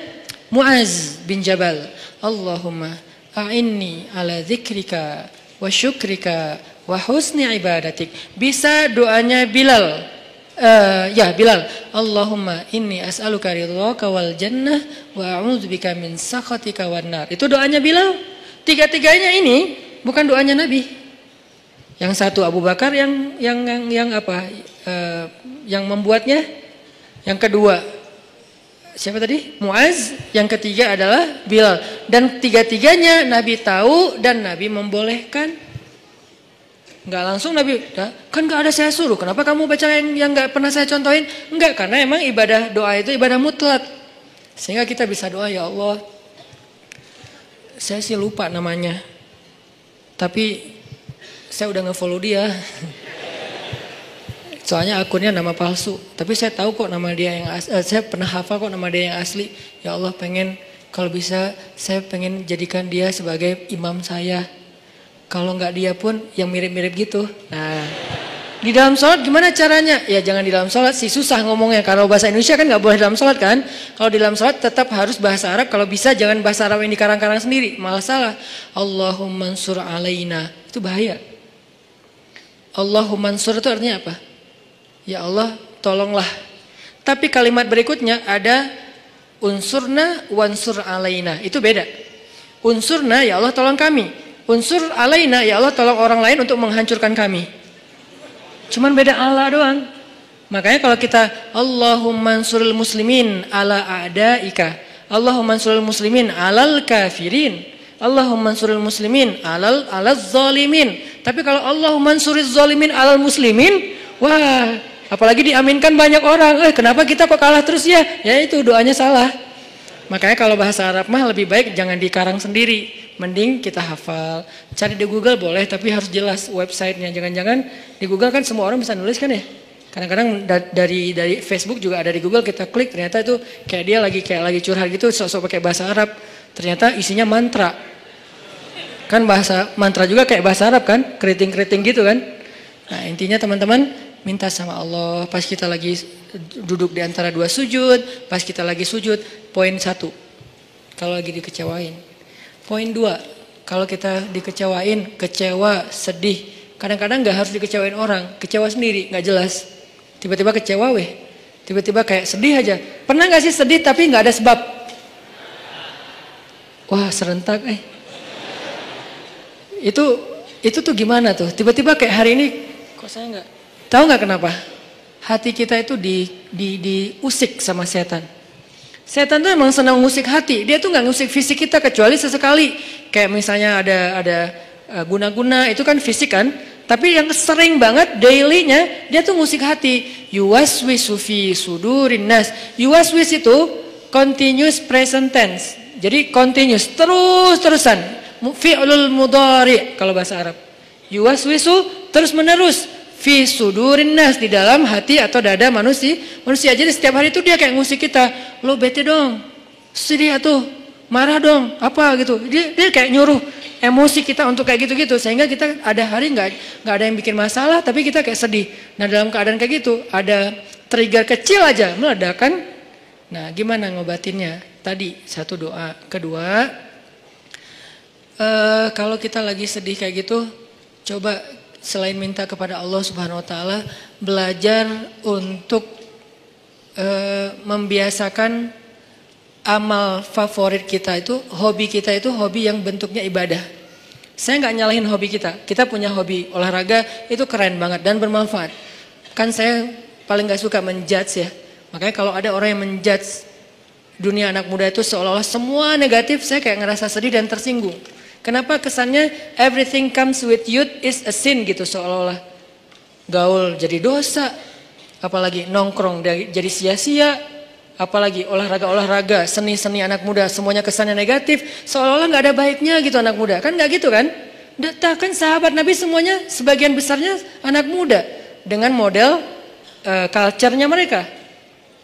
Muaz bin Jabal. Allahumma a'inni ala dzikrika wa syukrika wa husni ibadatik. Bisa doanya Bilal. Bilal. Allahumma inni as'aluka ridhaka wal jannah wa a'udzubika min sakhatika wan nar. Itu doanya Bilal. Tiga-tiganya ini bukan doanya Nabi. Yang satu Abu Bakar yang membuatnya. Yang kedua siapa tadi? Muaz. Yang ketiga adalah Bilal. Dan tiga-tiganya Nabi tahu dan Nabi membolehkan. Enggak langsung Nabi, kan enggak ada saya suruh. Kenapa kamu baca yang enggak pernah saya contohin? Enggak, karena emang ibadah doa itu ibadah mutlak. Sehingga kita bisa doa, ya Allah. Saya sih lupa namanya. Tapi saya udah nge-follow dia. Soalnya akunnya nama palsu. Tapi saya tahu kok nama dia yang asli. Saya pernah hafal kok nama dia yang asli. Ya Allah, pengen kalau bisa saya pengen jadikan dia sebagai imam saya. Kalau nggak dia pun yang mirip-mirip gitu. Nah, di dalam sholat gimana caranya? Ya jangan di dalam sholat sih, susah ngomongnya. Kalau bahasa Indonesia kan nggak boleh dalam sholat kan. Kalau di dalam sholat tetap harus bahasa Arab. Kalau bisa jangan bahasa Arab yang dikarang-karang sendiri. Malah salah. Allahumma ansur alaina. Itu bahaya. Allahumma ansur itu artinya apa? Ya Allah tolonglah. Tapi kalimat berikutnya ada unsurna wansur alaina. Itu beda. Unsurna ya Allah tolong kami. Unsur alaina ya Allah tolong orang lain untuk menghancurkan kami. Cuman beda Allah doang. Makanya kalau kita Allahumma ansuril muslimin ala a'daika, Allahumma ansuril muslimin alal kafirin, Allahumma ansuril muslimin alal zalimin. Tapi kalau Allahumma ansuril zalimin alal muslimin, wah, apalagi diaminkan banyak orang. Kenapa kita kok kalah terus ya? Ya itu doanya salah. Makanya kalau bahasa Arab mah lebih baik jangan dikarang sendiri. Mending kita hafal. Cari di Google boleh, tapi harus jelas websitenya. Jangan-jangan di Google kan semua orang bisa nulis kan ya. Kadang-kadang dari Facebook juga ada di Google, kita klik ternyata itu kayak dia lagi curhat gitu, sok-sok pakai bahasa Arab. Ternyata isinya mantra. Kan bahasa mantra juga kayak bahasa Arab kan, keriting-keriting gitu kan. Nah intinya teman-teman, minta sama Allah. Pas kita lagi duduk di antara dua sujud, pas kita lagi sujud. Poin 1, kalau lagi dikecewain. Poin 2, kalau kita dikecewain, kecewa, sedih. Kadang-kadang gak harus dikecewain orang, kecewa sendiri, gak jelas. Tiba-tiba kecewa tiba-tiba kayak sedih aja. Pernah gak sih sedih tapi gak ada sebab? Wah serentak Itu tuh gimana tuh? Tiba-tiba kayak hari ini, kok saya gak, tahu gak kenapa? Hati kita itu diusik sama setan. Setan tuh emang senang ngusik hati. Dia tuh gak ngusik fisik kita kecuali sesekali. Kayak misalnya ada guna-guna, itu kan fisik kan. Tapi yang sering banget dailynya dia tuh ngusik hati. Yuwaswisu fi sudurin nas. Yuwaswis itu continuous present tense. Jadi continuous, terus-terusan. Fi'lul mudhari kalau bahasa Arab. Yuwaswisu terus menerus. Fi sudurin nas, di dalam hati atau dada manusia. Jadi setiap hari itu dia kayak ngusik kita. Lo bete dong, sedih atuh, marah dong, apa gitu. Dia kayak nyuruh emosi kita untuk kayak gitu-gitu. Sehingga kita ada hari nggak ada yang bikin masalah, tapi kita kayak sedih. Nah dalam keadaan kayak gitu, ada trigger kecil aja meledakan. Nah gimana ngobatinnya? Tadi satu doa. Kedua, kalau kita lagi sedih kayak gitu, coba selain minta kepada Allah Subhanahu wa taala, belajar untuk membiasakan amal favorit kita itu, hobi kita itu hobi yang bentuknya ibadah. Saya nggak nyalahin hobi kita. Kita punya hobi olahraga itu keren banget dan bermanfaat. Kan saya paling nggak suka menjudge ya. Makanya kalau ada orang yang menjudge dunia anak muda itu seolah-olah semua negatif, saya kayak ngerasa sedih dan tersinggung. Kenapa kesannya everything comes with youth is a sin gitu, seolah-olah gaul jadi dosa, apalagi nongkrong jadi sia-sia, apalagi olahraga, seni-seni anak muda semuanya kesannya negatif, seolah-olah nggak ada baiknya gitu anak muda. Kan nggak gitu kan? Kan sahabat Nabi semuanya sebagian besarnya anak muda dengan model culture-nya mereka.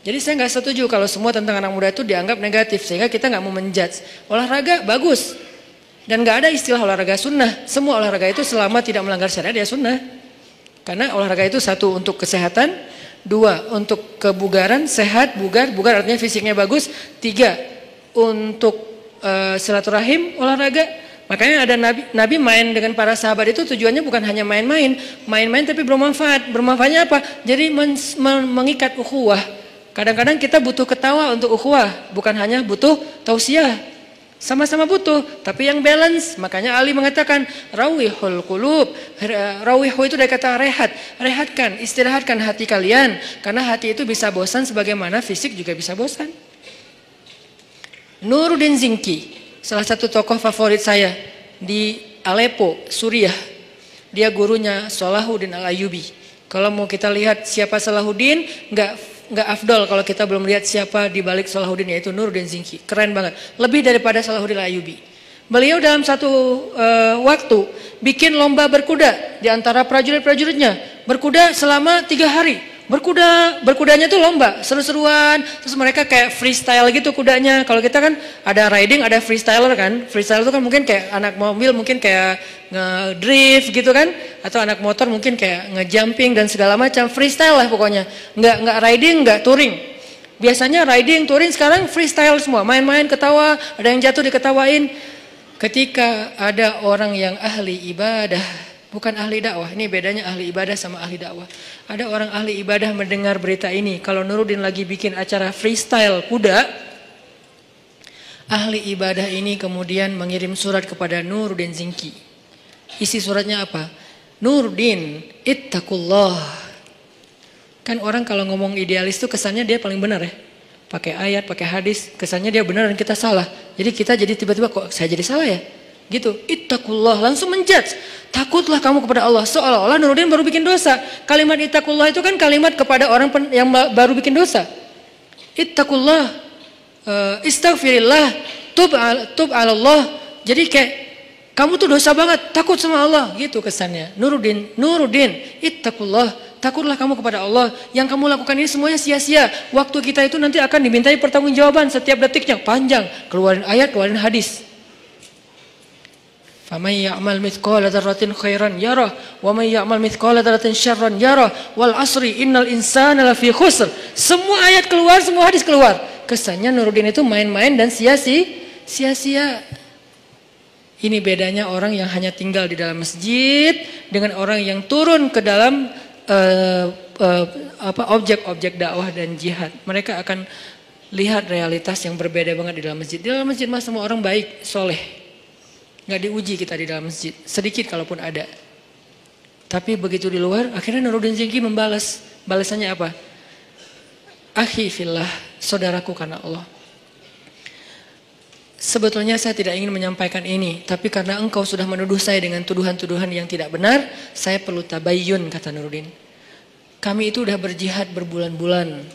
Jadi saya nggak setuju kalau semua tentang anak muda itu dianggap negatif, sehingga kita nggak mau menjudge. Olahraga bagus. Dan gak ada istilah olahraga sunnah. Semua olahraga itu selama tidak melanggar syariat ya sunnah. Karena olahraga itu satu untuk kesehatan, dua untuk kebugaran, sehat, bugar artinya fisiknya bagus, tiga untuk silaturahim, olahraga. Makanya ada Nabi main dengan para sahabat itu tujuannya bukan hanya main-main tapi bermanfaat. Bermanfaatnya apa? Jadi mengikat ukhuwah. Kadang-kadang kita butuh ketawa untuk ukhuwah, bukan hanya butuh tausiah. Sama-sama butuh, tapi yang balance. Makanya Ali mengatakan rawihul qulub. Rawihu itu dari kata rehat. Rehatkan, istirahatkan hati kalian. Karena hati itu bisa bosan sebagaimana fisik juga bisa bosan. Nuruddin Zinki, salah satu tokoh favorit saya di Aleppo, Suriah. Dia gurunya Salahuddin Al-Ayyubi. Kalau mau kita lihat siapa Salahuddin, nggak afdol kalau kita belum lihat siapa di balik Salahuddin, yaitu Nuruddin Zinki. Keren banget, lebih daripada Salahuddin Al-Ayyubi. Beliau dalam satu waktu bikin lomba berkuda di antara prajurit-prajuritnya. Berkuda selama 3 hari. Berkudanya tuh lomba, seru-seruan. Terus mereka kayak freestyle gitu kudanya. Kalau kita kan ada riding, ada freestyler kan. Freestyle itu kan mungkin kayak anak mobil mungkin kayak ngedrift gitu kan. Atau anak motor mungkin kayak ngejumping dan segala macam. Freestyle lah pokoknya. Nggak riding, nggak touring. Biasanya riding, touring, sekarang freestyle semua. Main-main, ketawa, ada yang jatuh diketawain. Ketika ada orang yang ahli ibadah, bukan ahli dakwah, ini bedanya ahli ibadah sama ahli dakwah. Ada orang ahli ibadah mendengar berita ini, kalau Nuruddin lagi bikin acara freestyle kuda, ahli ibadah ini kemudian mengirim surat kepada Nuruddin Zinki. Isi suratnya apa? Nuruddin, ittaqullah. Kan orang kalau ngomong idealis tuh kesannya dia paling benar ya. Pakai ayat, pakai hadis, kesannya dia benar dan kita salah. Jadi kita jadi tiba-tiba kok saya jadi salah ya? Gitu, ittaqullah, langsung menjudge. Takutlah kamu kepada Allah. Seolah-olah Nuruddin baru bikin dosa. Kalimat ittaqullah itu kan kalimat kepada orang yang baru bikin dosa. Ittaqullah, istaghfirillah, tub ala Allah. Jadi kayak kamu tuh dosa banget, takut sama Allah, gitu kesannya. Nuruddin, ittaqullah, takutlah kamu kepada Allah. Yang kamu lakukan ini semuanya sia-sia. Waktu kita itu nanti akan dimintai pertanggungjawaban setiap detiknya, panjang. Keluarin ayat, keluarin hadis. Faman ya'mal mithqala dzarratin khairan yarah wa man ya'mal mithqala dzarratin syarran yarah wal asri innal insana lafi khusr. Semua ayat keluar, semua hadis keluar. Kesannya Nuruddin itu main-main dan sia-sia. Ini bedanya orang yang hanya tinggal di dalam masjid dengan orang yang turun ke dalam objek-objek dakwah dan jihad. Mereka akan lihat realitas yang berbeda banget di dalam masjid. Di dalam masjid mah semua orang baik, soleh. Nggak diuji kita di dalam masjid, sedikit kalaupun ada. Tapi begitu di luar, akhirnya Nuruddin Zingki membalas. Balasannya apa? Akhi fillah, saudaraku karena Allah. Sebetulnya saya tidak ingin menyampaikan ini, tapi karena engkau sudah menuduh saya dengan tuduhan-tuduhan yang tidak benar, saya perlu tabayyun, kata Nuruddin. Kami itu udah berjihad berbulan-bulan,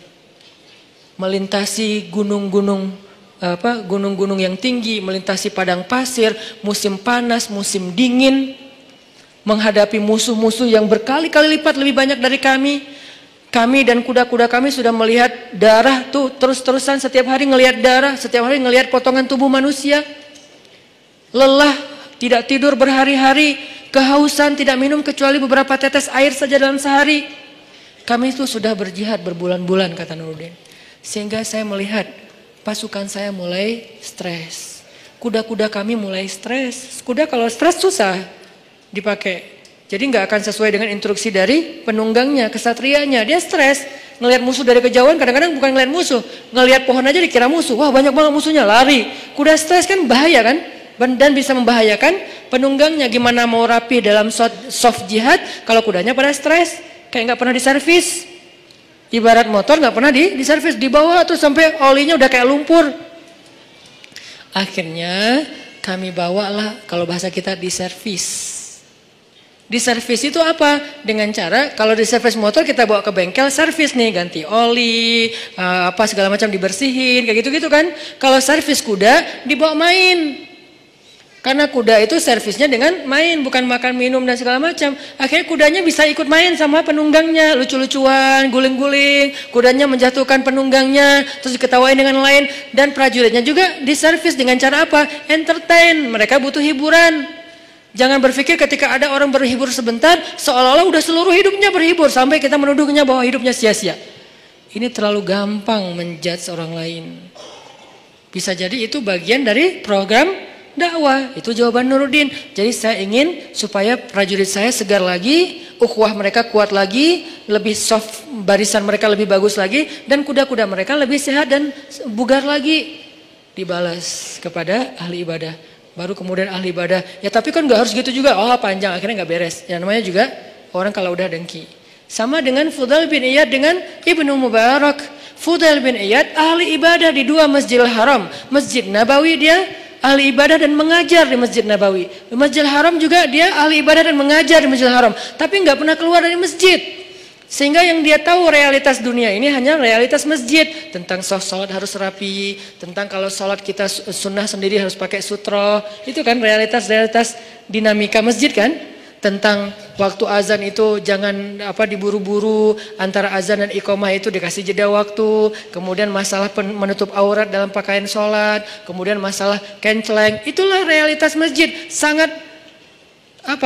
melintasi gunung-gunung yang tinggi, melintasi padang pasir, musim panas, musim dingin, menghadapi musuh-musuh yang berkali-kali lipat lebih banyak dari kami. Kami dan kuda-kuda kami sudah melihat darah tuh terus-terusan, setiap hari ngelihat darah, setiap hari ngelihat potongan tubuh manusia. Lelah, tidak tidur berhari-hari, kehausan, tidak minum kecuali beberapa tetes air saja dalam sehari. Kami itu sudah berjihad berbulan-bulan, kata Nuruddin. Sehingga saya melihat pasukan saya mulai stres. Kuda-kuda kami mulai stres. Kuda kalau stres susah dipakai. Jadi nggak akan sesuai dengan instruksi dari penunggangnya, kesatrianya. Dia stres. Ngelihat musuh dari kejauhan, kadang-kadang bukan ngelihat musuh. Ngelihat pohon aja dikira musuh. Wah, banyak banget musuhnya, lari. Kuda stres kan bahaya kan? Dan bisa membahayakan penunggangnya. Gimana mau rapi dalam soft jihad kalau kudanya pada stres? Kayak nggak pernah diservis. Ibarat motor nggak pernah diservis, dibawa tuh sampai olinya udah kayak lumpur. Akhirnya kami bawalah, kalau bahasa kita diservis. Diservis itu apa? Dengan cara kalau diservis motor kita bawa ke bengkel servis nih, ganti oli, segala macam dibersihin, kayak gitu-gitu kan. Kalau servis kuda dibawa main. Karena kuda itu servisnya dengan main, bukan makan, minum dan segala macam. Akhirnya kudanya bisa ikut main sama penunggangnya, lucu-lucuan, guling-guling. Kudanya menjatuhkan penunggangnya, terus diketawain dengan lain. Dan prajuritnya juga diservis dengan cara apa? Entertain, mereka butuh hiburan. Jangan berpikir ketika ada orang berhibur sebentar, seolah-olah udah seluruh hidupnya berhibur. Sampai kita menuduhnya bahwa hidupnya sia-sia. Ini terlalu gampang menjudge orang lain. Bisa jadi itu bagian dari program dakwah. Itu jawaban Nuruddin. Jadi saya ingin supaya prajurit saya segar lagi, ukhuwah mereka kuat lagi, lebih soft, barisan mereka lebih bagus lagi, dan kuda-kuda mereka lebih sehat dan bugar lagi. Dibalas kepada ahli ibadah. Baru kemudian ahli ibadah, ya tapi kan gak harus gitu juga. Oh panjang, akhirnya gak beres. Ya namanya juga orang kalau udah dengki. Sama dengan Fudail bin Iyad dengan Ibnu Mubarak. Fudail bin Iyad ahli ibadah di dua Masjidil Haram. Masjid Nabawi dia ahli ibadah dan mengajar di Masjid Nabawi. Di Masjidil Haram juga dia ahli ibadah dan mengajar di Masjidil Haram. Tapi nggak pernah keluar dari masjid. Sehingga yang dia tahu realitas dunia ini hanya realitas masjid. Tentang sholat harus rapi. Tentang kalau sholat kita sunnah sendiri harus pakai sutro. Itu kan realitas-realitas dinamika masjid kan. Tentang waktu azan itu jangan diburu-buru. Antara azan dan iqomah itu dikasih jeda waktu. Kemudian masalah menutup aurat dalam pakaian sholat. Kemudian masalah kenceleng. Itulah realitas masjid. Sangat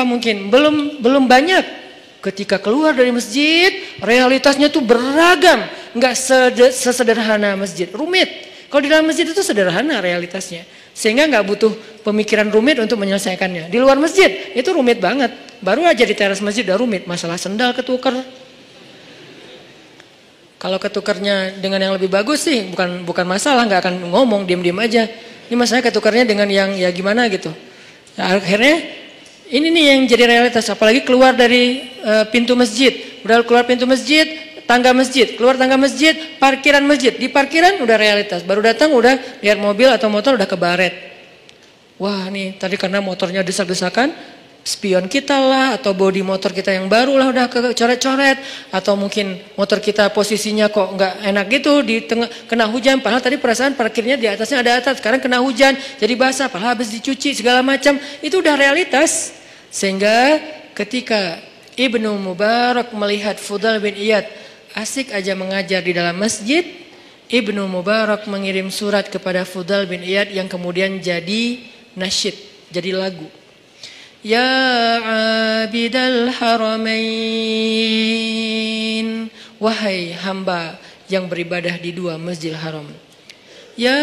mungkin belum banyak. Ketika keluar dari masjid, realitasnya tuh beragam. Nggak sesederhana masjid, rumit. Kalau di dalam masjid itu sederhana realitasnya. Sehingga nggak butuh pemikiran rumit untuk menyelesaikannya. Di luar masjid, itu rumit banget. Baru aja di teras masjid udah rumit. Masalah sendal ketuker. Kalau ketukernya dengan yang lebih bagus sih, bukan masalah. Nggak akan ngomong, diem-diem aja. Ini masalahnya ketukernya dengan yang ya gimana gitu. Nah, akhirnya ini nih yang jadi realitas, apalagi keluar dari pintu masjid. Udah keluar pintu masjid, tangga masjid, keluar tangga masjid, parkiran masjid. Di parkiran udah realitas, baru datang udah lihat mobil atau motor udah kebaret. Wah nih tadi karena motornya desak-desakan, spion kita lah atau bodi motor kita yang baru lah udah kecoret-coret. Atau mungkin motor kita posisinya kok nggak enak gitu, di tengah kena hujan. Padahal tadi perasaan parkirnya di atasnya ada atap, sekarang kena hujan jadi basah. Padahal habis dicuci segala macam, itu udah realitas. Sehingga ketika Ibnu Mubarak melihat Fudail bin Iyad asik aja mengajar di dalam masjid, Ibnu Mubarak mengirim surat kepada Fudail bin Iyad yang kemudian jadi nasyid, jadi lagu. Ya abidal haramain, wahai hamba yang beribadah di dua Masjidil Haram. Ya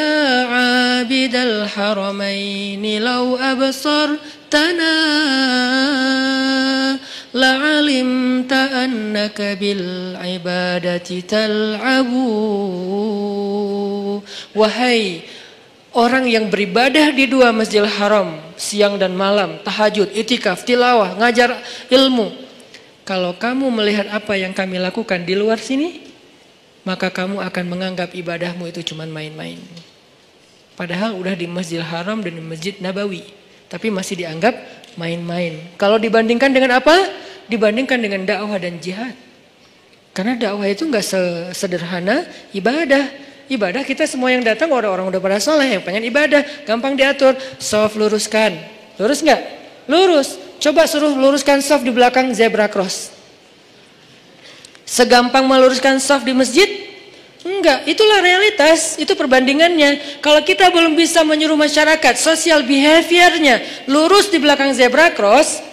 abidal haramaini law absartana la'alimta annaka bil ibadati tal'abu. Wahai orang yang beribadah di dua Masjidil Haram siang dan malam, tahajud, itikaf, tilawah, ngajar ilmu. Kalau kamu melihat apa yang kami lakukan di luar sini, maka kamu akan menganggap ibadahmu itu cuma main-main. Padahal udah di Masjidil Haram dan di Masjid Nabawi, tapi masih dianggap main-main. Kalau dibandingkan dengan apa? Dibandingkan dengan dakwah dan jihad. Karena dakwah itu nggak sederhana ibadah. Ibadah kita semua yang datang orang-orang udah pada soleh, yang pengen ibadah, gampang diatur. Shaf luruskan, lurus nggak? Lurus. Coba suruh luruskan shaf di belakang zebra cross. Segampang meluruskan shaf di masjid? Enggak, itulah realitas, itu perbandingannya. Kalau kita belum bisa menyuruh masyarakat, social behaviornya lurus di belakang zebra cross,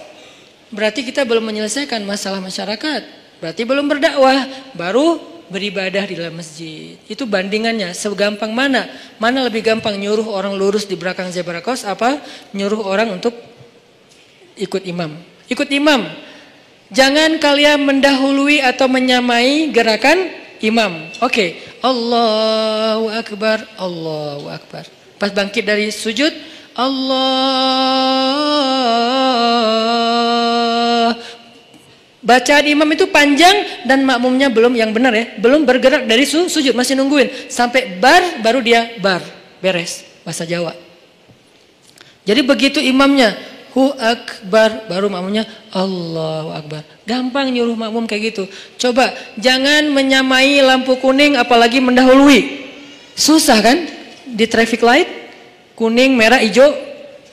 berarti kita belum menyelesaikan masalah masyarakat. Berarti belum berdakwah, baru beribadah di dalam masjid. Itu bandingannya, segampang mana? Mana lebih gampang nyuruh orang lurus di belakang zebra cross, apa nyuruh orang untuk ikut imam? Ikut imam. Jangan kalian mendahului atau menyamai gerakan imam. Oke. Allahu Akbar, Allahu Akbar. Pas bangkit dari sujud, Allah. Bacaan imam itu panjang dan makmumnya belum yang benar ya. Belum bergerak dari sujud, masih nungguin. Sampai bar, baru dia bar. Beres, bahasa Jawa. Jadi begitu imamnya Hu Akbar, baru makmumnya Allahu Akbar. Gampang nyuruh makmum kayak gitu. Coba jangan menyamai lampu kuning apalagi mendahului. Susah kan? Di traffic light kuning, merah, hijau.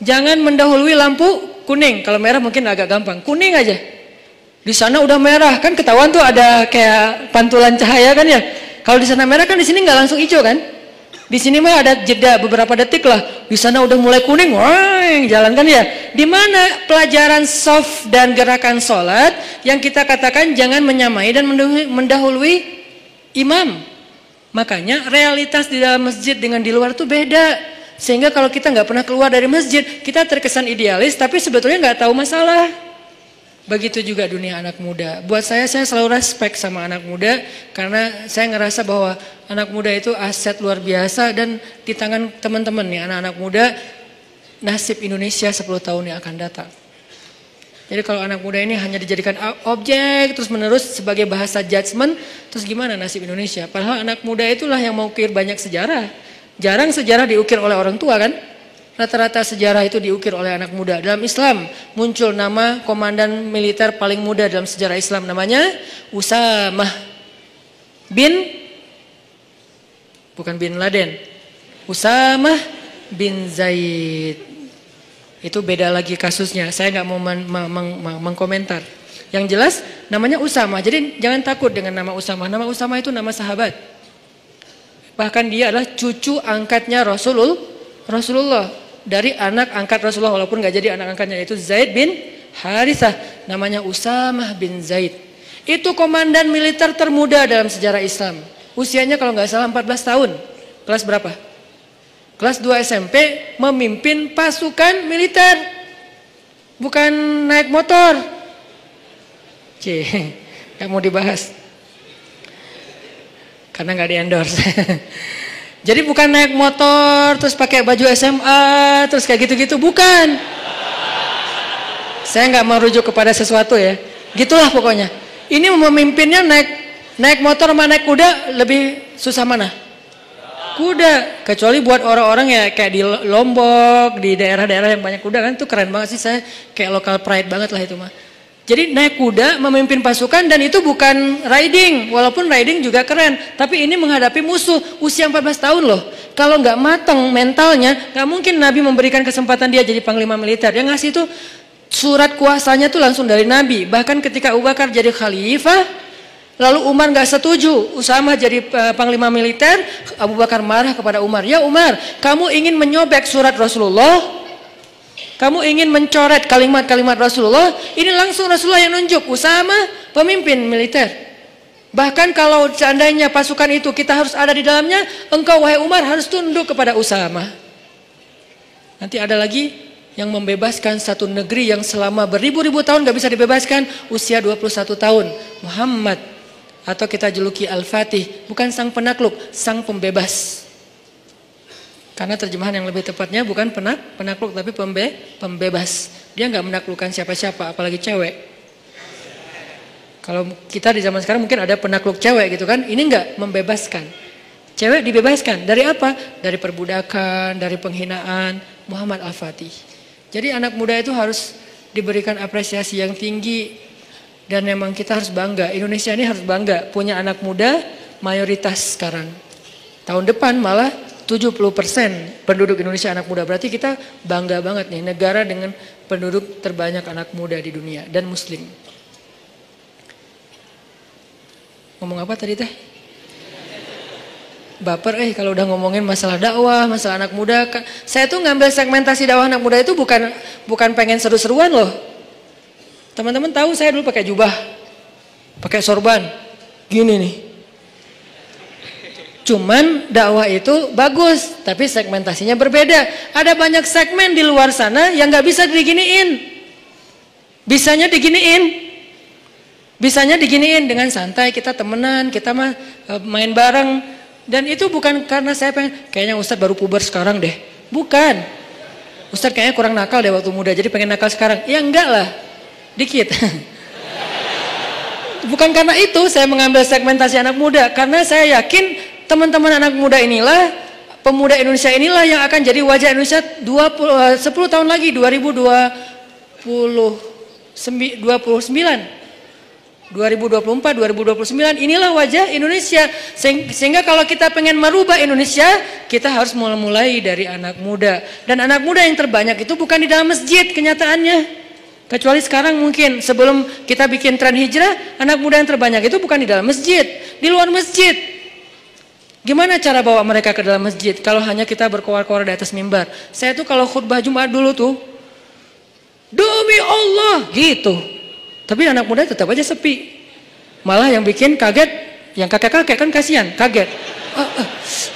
Jangan mendahului lampu kuning. Kalau merah mungkin agak gampang. Kuning aja. Di sana udah merah kan, ketahuan tuh ada kayak pantulan cahaya kan ya. Kalau di sana merah kan di sini nggak langsung hijau kan? Di sini mah ada jeda beberapa detik lah. Di sana udah mulai kuning, wah, jalan kan ya. Di mana pelajaran shaf dan gerakan sholat yang kita katakan jangan menyamai dan mendahului imam. Makanya realitas di dalam masjid dengan di luar tuh beda. Sehingga kalau kita nggak pernah keluar dari masjid, kita terkesan idealis, tapi sebetulnya nggak tahu masalah. Begitu juga dunia anak muda. Buat saya selalu respect sama anak muda karena saya ngerasa bahwa anak muda itu aset luar biasa dan di tangan teman-teman nih anak-anak muda nasib Indonesia 10 tahun yang akan datang. Jadi kalau anak muda ini hanya dijadikan objek terus menerus sebagai bahasa judgement, terus gimana nasib Indonesia? Padahal anak muda itulah yang mau ukir banyak sejarah. Jarang sejarah diukir oleh orang tua kan? Rata-rata sejarah itu diukir oleh anak muda. Dalam Islam muncul nama komandan militer paling muda dalam sejarah Islam, namanya Usamah bukan bin Laden, Usamah bin Zaid. Itu beda lagi kasusnya, saya nggak mau mengkomentar. Yang jelas namanya Usamah, jadi jangan takut dengan nama Usamah. Nama Usamah itu nama sahabat. Bahkan dia adalah cucu angkatnya Rasulullah. Dari anak angkat Rasulullah, walaupun gak jadi anak angkatnya, itu Zaid bin Harithah, namanya Usamah bin Zaid. Itu komandan militer termuda dalam sejarah Islam. Usianya kalau gak salah 14 tahun. Kelas berapa? Kelas 2 SMP, memimpin pasukan militer. Bukan naik motor. Gak mau dibahas. Karena gak di-endorse. Jadi bukan naik motor, terus pakai baju SMA, terus kayak gitu-gitu, bukan. Saya nggak merujuk kepada sesuatu ya, gitulah pokoknya. Ini memimpinnya naik motor sama naik kuda, lebih susah mana? Kuda, kecuali buat orang-orang ya kayak di Lombok, di daerah-daerah yang banyak kuda kan, itu keren banget sih, saya kayak local pride banget lah itu mah. Jadi naik kuda memimpin pasukan dan itu bukan riding, walaupun riding juga keren. Tapi ini menghadapi musuh usia 14 tahun loh. Kalau nggak matang mentalnya, nggak mungkin Nabi memberikan kesempatan dia jadi panglima militer. Yang ngasih itu surat kuasanya tuh langsung dari Nabi. Bahkan ketika Abu Bakar jadi khalifah, lalu Umar nggak setuju, Usamah jadi panglima militer, Abu Bakar marah kepada Umar. Ya Umar, kamu ingin menyobek surat Rasulullah? Kamu ingin mencoret kalimat-kalimat Rasulullah, ini langsung Rasulullah yang nunjuk. Usama pemimpin militer. Bahkan kalau seandainya pasukan itu kita harus ada di dalamnya, engkau wahai Umar harus tunduk kepada Usama. Nanti ada lagi yang membebaskan satu negeri yang selama beribu-ribu tahun gak bisa dibebaskan, usia 21 tahun. Muhammad, atau kita juluki Al-Fatih, bukan sang penakluk, sang pembebas. Karena terjemahan yang lebih tepatnya bukan penakluk tapi pembebas. Dia gak menaklukkan siapa-siapa, apalagi cewek. Kalau kita di zaman sekarang mungkin ada penakluk cewek gitu kan, ini enggak, membebaskan. Cewek dibebaskan, dari apa? Dari perbudakan, dari penghinaan. Muhammad Al-Fatih. Jadi anak muda itu harus diberikan apresiasi yang tinggi. Dan memang kita harus bangga, Indonesia ini harus bangga punya anak muda mayoritas sekarang. Tahun depan malah 70% penduduk Indonesia anak muda. Berarti kita bangga banget nih, negara dengan penduduk terbanyak anak muda di dunia dan muslim. Ngomong apa tadi teh? Baper kalau udah ngomongin masalah dakwah, masalah anak muda. Saya tuh ngambil segmentasi dakwah anak muda itu bukan pengen seru-seruan loh. Teman-teman tahu saya dulu pakai jubah, pakai sorban, gini nih. Cuman dakwah itu bagus, tapi segmentasinya berbeda. Ada banyak segmen di luar sana yang nggak bisa diginiin. Bisanya diginiin dengan santai, kita temenan, kita main bareng. Dan itu bukan karena saya kayaknya Ustadz baru puber sekarang deh. Bukan. Ustadz kayaknya kurang nakal deh waktu muda, jadi pengen nakal sekarang. Ya enggak lah, dikit. Bukan karena itu saya mengambil segmentasi anak muda. Karena saya yakin teman-teman anak muda inilah, pemuda Indonesia inilah yang akan jadi wajah Indonesia 10 tahun lagi, 2024, 2029, inilah wajah Indonesia. Sehingga kalau kita pengen merubah Indonesia, kita harus mulai dari anak muda. Dan anak muda yang terbanyak itu bukan di dalam masjid kenyataannya. Kecuali sekarang mungkin, sebelum kita bikin tren hijrah, anak muda yang terbanyak itu bukan di dalam masjid, di luar masjid. Gimana cara bawa mereka ke dalam masjid kalau hanya kita berkoar-koar di atas mimbar? Saya tuh kalau khutbah Jumat dulu tuh, demi Allah gitu. Tapi anak muda tetap aja sepi. Malah yang bikin kaget, yang kakek-kakek kan kasihan, kaget.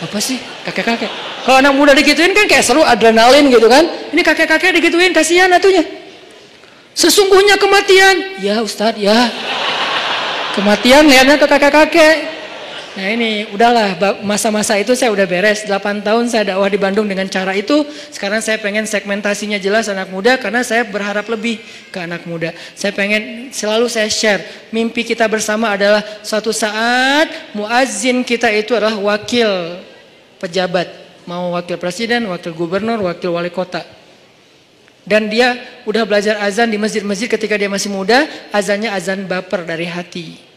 Apa sih kakek-kakek? Kalau anak muda digituin kan kayak seru, adrenalin gitu kan. Ini kakek-kakek digituin, kasihan atunya. Sesungguhnya kematian, ya Ustadz ya. Kematian lihatnya ke kakek-kakek. Nah ini udahlah, masa-masa itu saya udah beres. 8 tahun saya dakwah di Bandung dengan cara itu. Sekarang saya pengen segmentasinya jelas anak muda, karena saya berharap lebih ke anak muda. Saya pengen, selalu saya share, mimpi kita bersama adalah suatu saat muazzin kita itu adalah wakil pejabat. Mau wakil presiden, wakil gubernur, wakil wali kota. Dan dia udah belajar azan di masjid-masjid ketika dia masih muda. Azannya azan baper dari hati.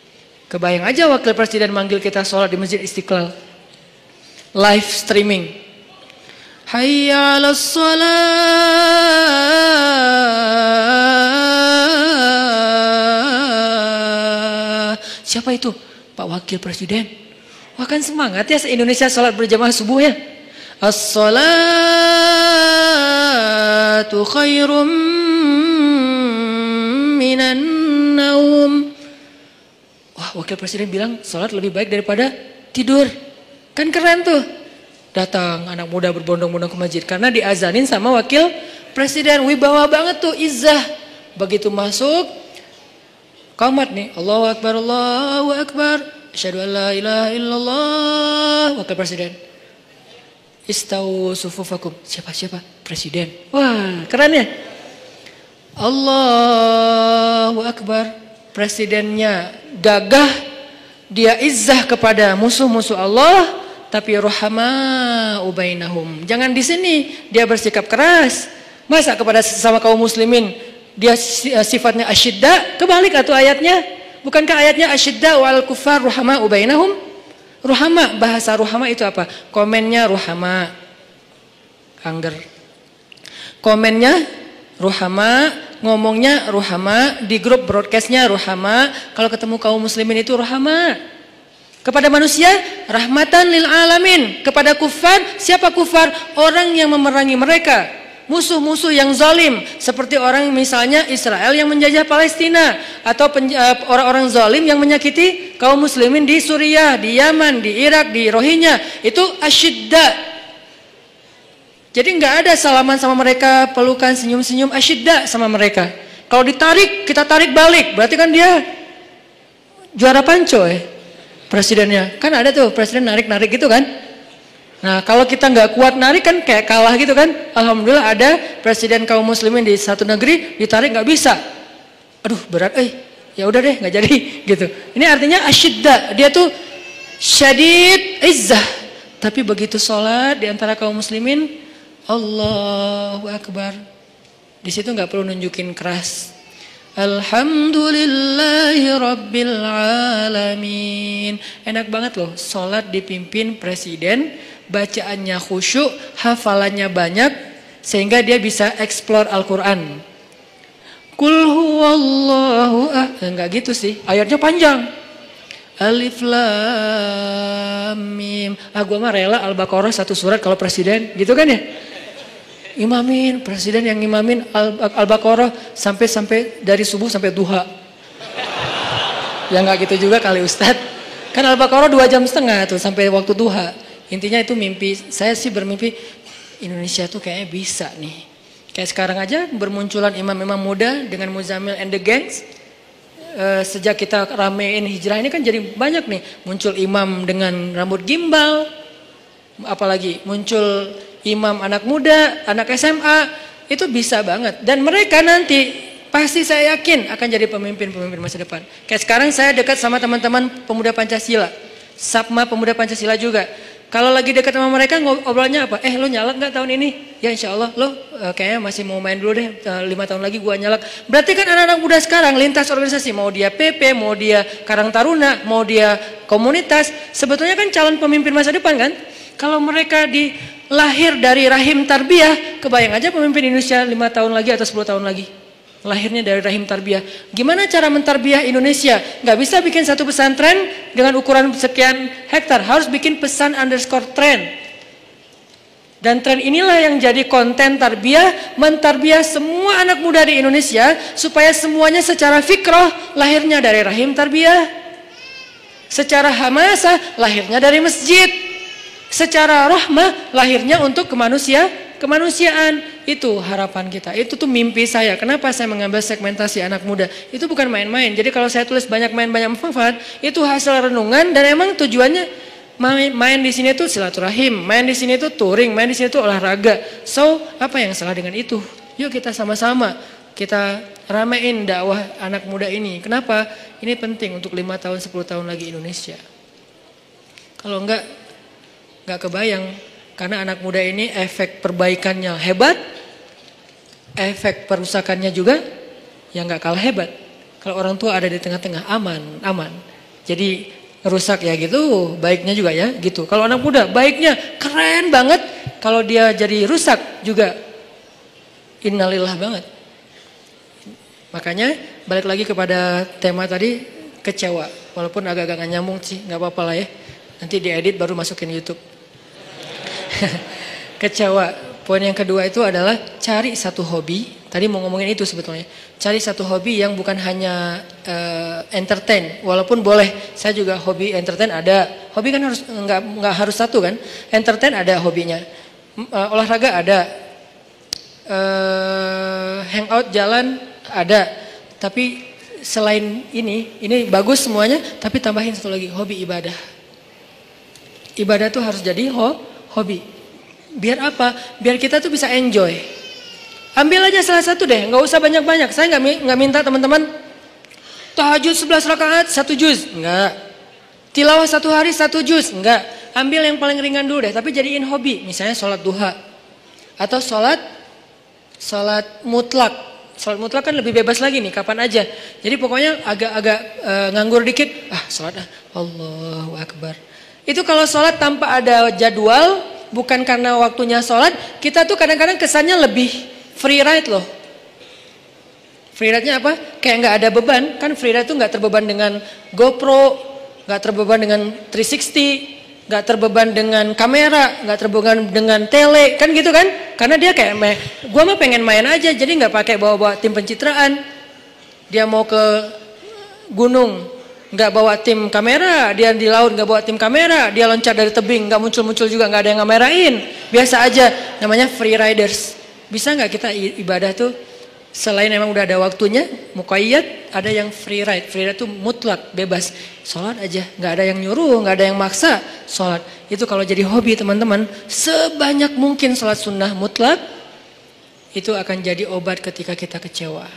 Kebayang aja wakil presiden manggil kita sholat di Masjid Istiqlal. Live streaming. Hayya 'alas shalah. Siapa itu? Pak Wakil Presiden. Wah kan semangat ya se-Indonesia sholat berjamaah subuh ya. As-salatu khairum minan naum. Wah, Wakil Presiden bilang sholat lebih baik daripada tidur. Kan keren tuh. Datang anak muda berbondong-bondong ke masjid karena diazanin sama Wakil Presiden. Wibawa banget tuh, izzah. Begitu masuk, qamat nih, Allahu Akbar, Allahu Akbar, asyhadu an la ilaha illallah. Wakil Presiden, istau sufufakum. Siapa? Presiden. Wah, keren ya. Allahu Akbar. Presidennya gagah, dia izzah kepada musuh-musuh Allah, tapi rahama ubainahum. Jangan di sini dia bersikap keras. Masa kepada sesama kaum muslimin dia sifatnya asyidda? Kebalik atau ayatnya? Bukankah ayatnya asyidda wal kufar rahama ubainahum? Rahama, bahasa rahama itu apa? Komennya rahama, angger. Komennya ruhama, ngomongnya ruhama, di grup broadcastnya ruhama, kalau ketemu kaum muslimin itu ruhama. Kepada manusia rahmatan lil alamin, kepada kufar, siapa kufar? Orang yang memerangi mereka. musuh-musuh yang zalim, seperti orang misalnya Israel yang menjajah Palestina, atau orang-orang zalim yang menyakiti kaum muslimin di Suriah, di Yaman, di Irak, di Rohingya, itu asyidda. Jadi nggak ada salaman sama mereka, pelukan, senyum-senyum, asyidda sama mereka. Kalau ditarik, kita tarik balik, berarti kan dia juara panco ya, presidennya. Kan ada tuh presiden narik-narik gitu kan. Nah kalau kita nggak kuat narik kan kayak kalah gitu kan. Alhamdulillah ada presiden kaum muslimin di satu negeri ditarik nggak bisa. Aduh berat, ya udah deh nggak jadi gitu. Ini artinya asyidda, dia tuh syadid izzah. Tapi begitu sholat di antara kaum muslimin, Allahu Akbar. Di situ nggak perlu nunjukin keras. Alhamdulillahi Rabbil Alamin. Enak banget loh, sholat dipimpin presiden, bacaannya khusyuk, hafalannya banyak, sehingga dia bisa explore Al-Quran. Qul huwallahu enggak gitu sih, ayatnya panjang. Alif Lam Mim. Gua mah rela Al-Baqarah satu surat kalau presiden, gitu kan ya? Imamin, presiden yang imamin Al-Baqarah sampai dari subuh sampai duha. Ya nggak gitu juga kali Ustadz. Kan Al-Baqarah 2,5 jam tuh sampai waktu duha. Intinya itu mimpi. Saya sih bermimpi Indonesia tuh kayaknya bisa nih. Kayak sekarang aja bermunculan imam-imam muda dengan Muzammil and the Gangs. Sejak kita ramein hijrah ini kan jadi banyak nih. Muncul imam dengan rambut gimbal. Apalagi muncul imam anak muda, anak SMA, itu bisa banget. Dan mereka nanti pasti saya yakin akan jadi pemimpin-pemimpin masa depan. Kayak sekarang saya dekat sama teman-teman pemuda Pancasila, Sapma pemuda Pancasila juga. Kalau lagi dekat sama mereka ngobrolnya apa? Lo nyalak nggak tahun ini? Ya insya Allah lo kayaknya masih mau main dulu deh, 5 tahun lagi gua nyalak. Berarti kan anak-anak muda sekarang lintas organisasi, mau dia PP, mau dia Karang Taruna, mau dia komunitas, sebetulnya kan calon pemimpin masa depan kan? Kalau mereka lahir dari rahim tarbiyah, kebayang aja pemimpin Indonesia 5 tahun lagi atau 10 tahun lagi. Lahirnya dari rahim tarbiyah. Gimana cara mentarbiyah Indonesia? Gak bisa bikin satu pesantren dengan ukuran sekian hektar. Harus bikin pesan _ tren. Dan tren inilah yang jadi konten tarbiyah, mentarbiyah semua anak muda di Indonesia supaya semuanya secara fikrah lahirnya dari rahim tarbiyah. Secara hamasah lahirnya dari masjid. Secara rahmah lahirnya untuk kemanusiaan. Itu harapan kita, itu tuh mimpi saya. Kenapa saya mengambil segmentasi anak muda? Itu bukan main-main. Jadi kalau saya tulis banyak main banyak manfaat, itu hasil renungan. Dan emang tujuannya main di sini tuh silaturahim, main di sini tuh touring, main di sini tuh olahraga. So apa yang salah dengan itu? Yuk kita sama-sama kita ramein dakwah anak muda ini. Kenapa? Ini penting untuk 5 tahun 10 tahun lagi Indonesia. Kalau enggak kebayang, karena anak muda ini efek perbaikannya hebat, efek perusakannya juga yang nggak kalah hebat. Kalau orang tua ada di tengah-tengah aman. Jadi rusak ya gitu, baiknya juga ya gitu. Kalau anak muda baiknya keren banget, kalau dia jadi rusak juga innalillah banget. Makanya balik lagi kepada tema tadi, kecewa. Walaupun agak-agak gak nyambung sih, nggak apa-apa lah ya. Nanti diedit baru masukin YouTube. Kecewa. Poin yang kedua itu adalah cari satu hobi. Tadi mau ngomongin itu sebetulnya. Cari satu hobi yang bukan hanya entertain. Walaupun boleh, saya juga hobi entertain ada. Hobi kan harus nggak harus satu kan. Entertain ada hobinya. Olahraga ada. Hangout jalan ada. Tapi selain ini bagus semuanya. Tapi tambahin satu lagi, hobi ibadah. Ibadah tuh harus jadi hobi. Biar apa? Biar kita tuh bisa enjoy. Ambil aja salah satu deh, nggak usah banyak-banyak. Saya nggak minta teman-teman tahajud 11 rakaat 1 juz, nggak. Tilawah 1 hari 1 juz, nggak. Ambil yang paling ringan dulu deh, tapi jadiin hobi. Misalnya sholat duha atau sholat mutlak. Sholat mutlak kan lebih bebas lagi nih, kapan aja. Jadi pokoknya agak-agak nganggur dikit, sholat Allahu Akbar. Itu kalau sholat tanpa ada jadwal, bukan karena waktunya sholat, kita tuh kadang-kadang kesannya lebih free ride loh. Free ride-nya apa? Kayak nggak ada beban. Kan free ride tuh nggak terbeban dengan GoPro, nggak terbeban dengan 360, nggak terbeban dengan kamera, nggak terbeban dengan tele, kan gitu kan? Karena dia kayak, gua mah pengen main aja, jadi nggak pakai bawa-bawa tim pencitraan. Dia mau ke gunung, nggak bawa tim kamera, dia di laut nggak bawa tim kamera, dia loncat dari tebing, nggak muncul-muncul juga, nggak ada yang ngamerain, biasa aja, namanya free riders. Bisa nggak kita ibadah tuh selain emang udah ada waktunya, muqayyad, ada yang free ride tuh mutlak, bebas, sholat aja, nggak ada yang nyuruh, nggak ada yang maksa, sholat. Itu kalau jadi hobi teman-teman, sebanyak mungkin sholat sunnah mutlak, itu akan jadi obat ketika kita kecewa.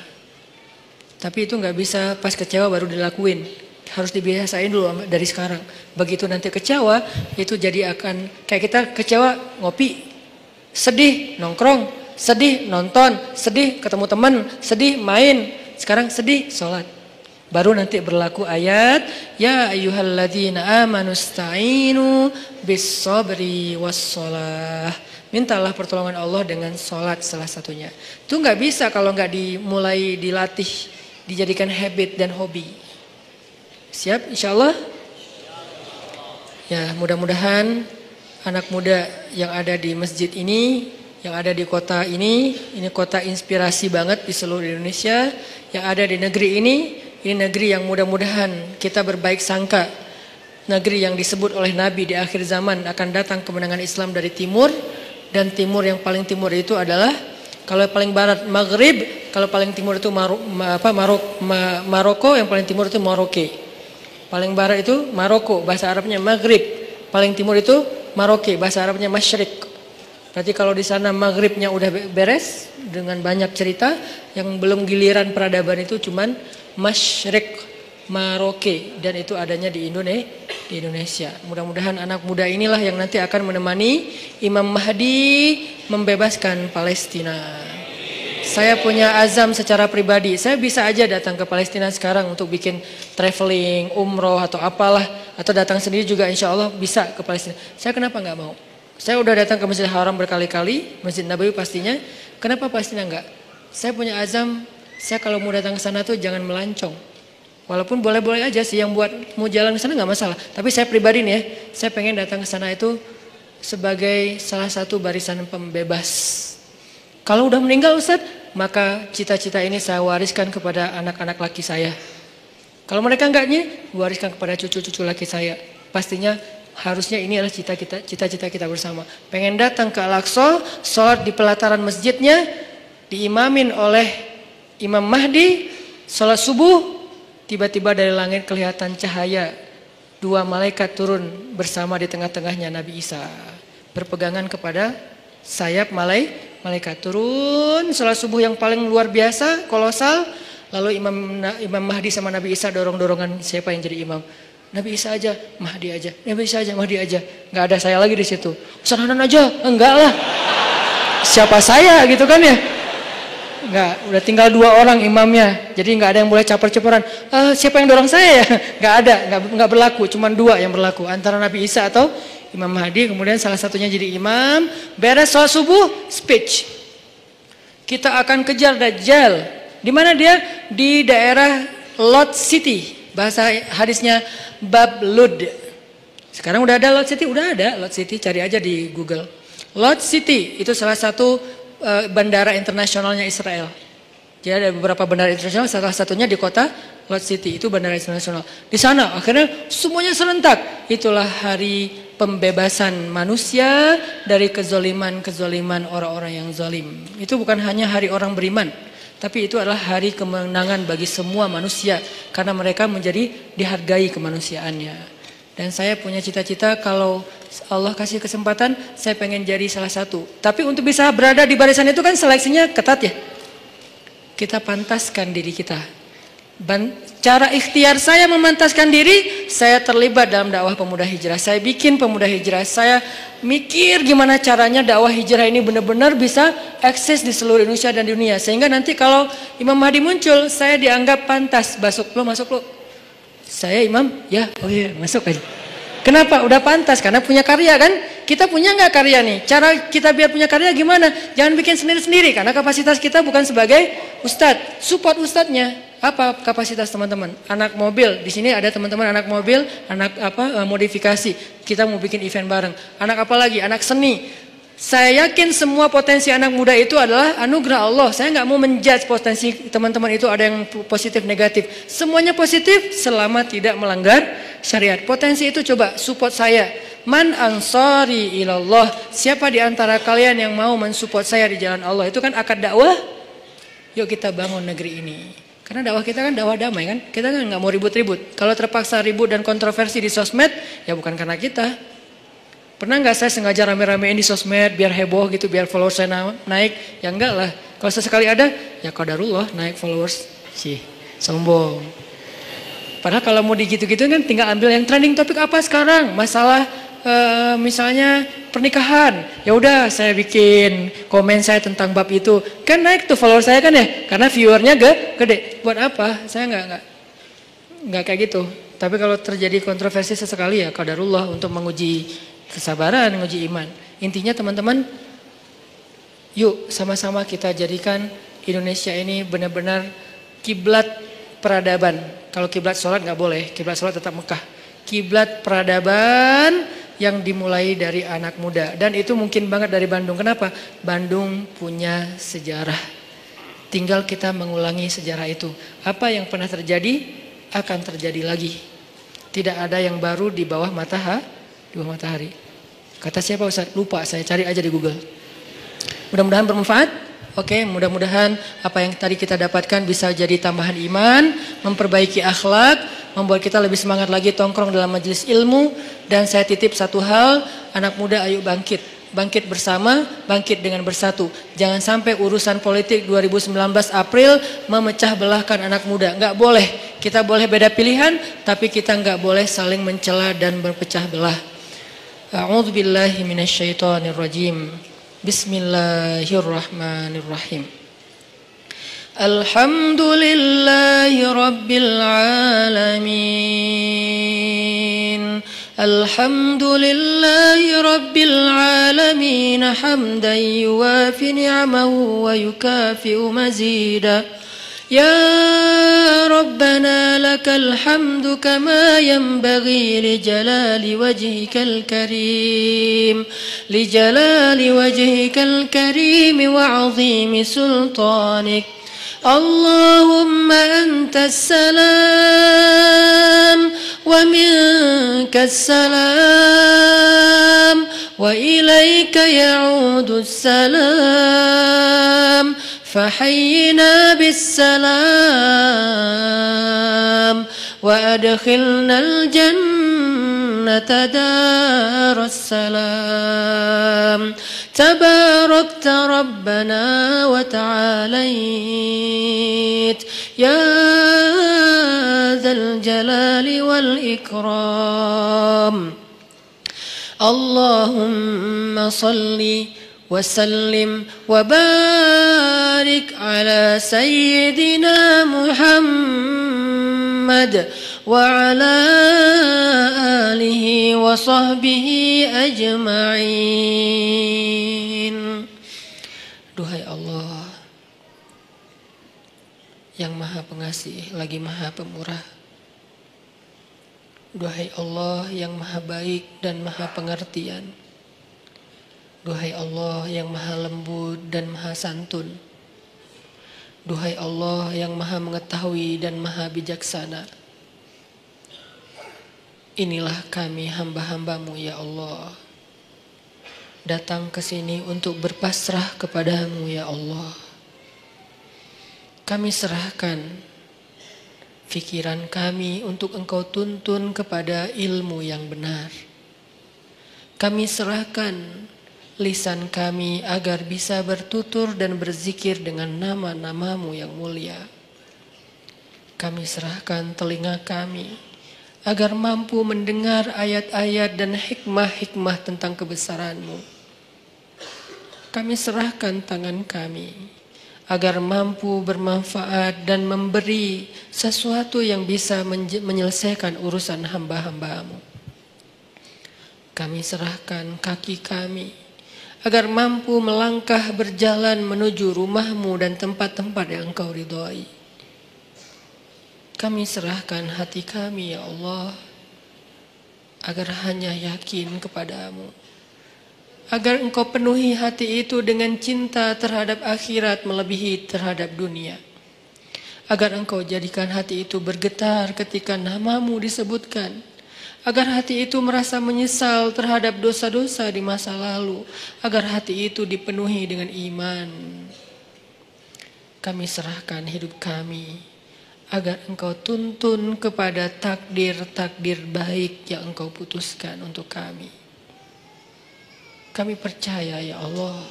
Tapi itu nggak bisa pas kecewa baru dilakuin, harus dibiasain dulu dari sekarang. Begitu nanti kecewa, itu jadi akan, kayak kita kecewa ngopi, sedih nongkrong, sedih nonton, sedih ketemu teman, sedih main, sekarang sedih sholat. Baru nanti berlaku ayat, ya ayyuhalladzina amanu sta'inu bis sabri was shalah. Mintalah pertolongan Allah dengan sholat salah satunya. Itu nggak bisa kalau nggak dimulai dilatih, dijadikan habit dan hobi. Siap insyaallah? Ya, mudah-mudahan anak muda yang ada di masjid ini, yang ada di kota ini kota inspirasi banget di seluruh Indonesia. Yang ada di negeri ini negeri yang mudah-mudahan kita berbaik sangka. Negeri yang disebut oleh Nabi di akhir zaman akan datang kemenangan Islam dari timur. Dan timur yang paling timur itu adalah, kalau paling barat Maghrib, kalau paling timur itu Maroko, yang paling timur itu Maroke. Paling barat itu Maroko, bahasa Arabnya Maghrib. Paling timur itu Maroke, bahasa Arabnya Masyriq. Berarti kalau di sana maghribnya udah beres dengan banyak cerita, yang belum giliran peradaban itu cuman Masyriq, Maroke, dan itu adanya di Indonesia. Mudah-mudahan anak muda inilah yang nanti akan menemani Imam Mahdi membebaskan Palestina. Saya punya azam secara pribadi, saya bisa aja datang ke Palestina sekarang untuk bikin traveling, umroh atau apalah, atau datang sendiri juga insya Allah bisa ke Palestina. Saya kenapa nggak mau? Saya udah datang ke Masjidil Haram berkali-kali, Masjid Nabawi pastinya. Kenapa Palestina enggak? Saya punya azam, saya kalau mau datang ke sana tuh jangan melancong. Walaupun boleh-boleh aja sih, yang buat mau jalan ke sana nggak masalah. Tapi saya pribadi nih ya, saya pengen datang ke sana itu sebagai salah satu barisan pembebas. Kalau udah meninggal Ustadz, maka cita-cita ini saya wariskan kepada anak-anak laki saya. Kalau mereka enggaknya, wariskan kepada cucu-cucu laki saya. Pastinya harusnya ini adalah cita-cita kita bersama. Pengen datang ke Al-Aqsa, sholat di pelataran masjidnya, diimamin oleh Imam Mahdi, sholat subuh, tiba-tiba dari langit kelihatan cahaya. 2 malaikat turun bersama di tengah-tengahnya Nabi Isa. Berpegangan kepada sayap malaikat. Turun, sholat subuh yang paling luar biasa, kolosal. Lalu Imam Mahdi sama Nabi Isa dorong-dorongan siapa yang jadi imam. Nabi Isa aja, Mahdi aja, Nabi Isa aja, Mahdi aja. Nggak ada saya lagi di situ. Ustaz Hanan aja, enggak lah. Siapa saya gitu kan ya? Enggak, udah tinggal 2 orang imamnya. Jadi nggak ada yang boleh caper-caperan. Siapa yang dorong saya ya? Nggak ada, nggak berlaku. Cuma 2 yang berlaku. Antara Nabi Isa atau Imam Mahdi. Kemudian salah satunya jadi imam. Beres sholat subuh, speech. Kita akan kejar Dajjal. Di mana dia? Di daerah Lot City. Bahasa hadisnya Bab Lud. Sekarang udah ada Lot City, udah ada Lot City, cari aja di Google. Lot City itu salah satu bandara internasionalnya Israel. Jadi ada beberapa bandara internasional, salah satunya di kota Lot City, itu bandara internasional. Di sana akhirnya semuanya serentak. Itulah hari pembebasan manusia dari kezoliman orang-orang yang zalim. Itu bukan hanya hari orang beriman, tapi itu adalah hari kemenangan bagi semua manusia. Karena mereka menjadi dihargai kemanusiaannya. Dan saya punya cita-cita kalau Allah kasih kesempatan, saya pengen jadi salah satu. Tapi untuk bisa berada di barisan itu kan seleksinya ketat ya. Kita pantaskan diri kita. Cara ikhtiar saya memantaskan diri, saya terlibat dalam dakwah pemuda hijrah. Saya bikin pemuda hijrah. Saya mikir gimana caranya dakwah hijrah ini benar-benar bisa eksis di seluruh Indonesia dan dunia. Sehingga nanti kalau Imam Mahdi muncul, saya dianggap pantas. Masuk lo. Saya imam, ya, oh iya, masuk aja. Kenapa? Udah pantas, karena punya karya kan? Kita punya nggak karya nih? Cara kita biar punya karya gimana? Jangan bikin sendiri-sendiri, karena kapasitas kita bukan sebagai ustadz. Support ustadznya. Apa kapasitas teman-teman? Anak mobil, di sini ada teman-teman anak mobil, anak modifikasi. Kita mau bikin event bareng. Anak apa lagi? Anak seni. Saya yakin semua potensi anak muda itu adalah anugerah Allah. Saya nggak mau menjudge potensi teman-teman itu ada yang positif negatif. Semuanya positif selama tidak melanggar syariat. Potensi itu coba support saya. Man ansari ilallah. Siapa di antara kalian yang mau mensupport saya di jalan Allah? Itu kan akad dakwah. Yuk kita bangun negeri ini. Karena dakwah kita kan dakwah damai kan. Kita kan nggak mau ribut-ribut. Kalau terpaksa ribut dan kontroversi di sosmed, ya bukan karena kita. Pernah nggak saya sengaja rame-ramein di sosmed biar heboh gitu, biar followers saya naik? Ya enggak lah. Kalau sesekali ada, ya qadarullah naik followers. Sombong. Padahal kalau mau digitu-gitu kan tinggal ambil yang trending topik apa sekarang. Masalah misalnya pernikahan. Ya udah saya bikin komen saya tentang bab itu. Kan naik tuh followers saya kan ya. Karena viewernya gede. Buat apa? Saya nggak kayak gitu. Tapi kalau terjadi kontroversi sesekali ya qadarullah untuk menguji kesabaran, menguji iman. Intinya teman-teman, yuk sama-sama kita jadikan Indonesia ini benar-benar kiblat peradaban. Kalau kiblat sholat nggak boleh, kiblat sholat tetap Mekah. Kiblat peradaban yang dimulai dari anak muda. Dan itu mungkin banget dari Bandung. Kenapa? Bandung punya sejarah. Tinggal kita mengulangi sejarah itu. Apa yang pernah terjadi akan terjadi lagi. Tidak ada yang baru di bawah matahari. Kata siapa Ustaz? Lupa, saya cari aja di Google. Mudah-mudahan bermanfaat. Oke, mudah-mudahan apa yang tadi kita dapatkan bisa jadi tambahan iman, memperbaiki akhlak, membuat kita lebih semangat lagi tongkrong dalam majelis ilmu. Dan saya titip satu hal, anak muda ayo bangkit. Bangkit bersama, bangkit dengan bersatu. Jangan sampai urusan politik 2019 April memecah belahkan anak muda. Enggak boleh. Kita boleh beda pilihan, tapi kita enggak boleh saling mencela dan berpecah belah. A'udzu billahi minasyaitonir rajim. Bismillahirrahmanirrahim. Alhamdulillahi rabbil alamin. Alhamdulillahi rabbil alamin hamdan yuwafi ni'amahu wa yukafi'u mazida. Ya Rabbana lakal hamdu kama yanbaghi li jalali wajhikal karim wa 'azimi sultanik. Allahumma antas salam wa minkas salam wa ilayka ya'udus salam. فحينا بالسلام وأدخلنا الجنة دار السلام تباركت ربنا وتعاليت يا ذا الجلال والإكرام اللهم صلِّ وسلم وبارك على سيدنا محمد وعلى آله وصحبه أجمعين. Duhai Allah yang maha pengasih lagi maha pemurah. Duhai Allah yang maha baik dan maha pengertian. Duhai Allah yang maha lembut dan maha santun. Duhai Allah yang maha mengetahui dan maha bijaksana. Inilah kami hamba-hambamu ya Allah. Datang ke sini untuk berpasrah kepadamu ya Allah. Kami serahkan pikiran kami untuk Engkau tuntun kepada ilmu yang benar. Kami serahkan lisan kami agar bisa bertutur dan berzikir dengan nama-namamu yang mulia. Kami serahkan telinga kami agar mampu mendengar ayat-ayat dan hikmah-hikmah tentang kebesaran-Mu. Kami serahkan tangan kami agar mampu bermanfaat dan memberi sesuatu yang bisa menyelesaikan urusan hamba-hamba-Mu. Kami serahkan kaki kami agar mampu melangkah berjalan menuju rumah-Mu dan tempat-tempat yang Engkau ridhoi. Kami serahkan hati kami ya Allah, agar hanya yakin kepadamu. Agar Engkau penuhi hati itu dengan cinta terhadap akhirat melebihi terhadap dunia. Agar Engkau jadikan hati itu bergetar ketika namamu disebutkan. Agar hati itu merasa menyesal terhadap dosa-dosa di masa lalu. Agar hati itu dipenuhi dengan iman. Kami serahkan hidup kami, agar Engkau tuntun kepada takdir-takdir baik yang Engkau putuskan untuk kami. Kami percaya ya Allah,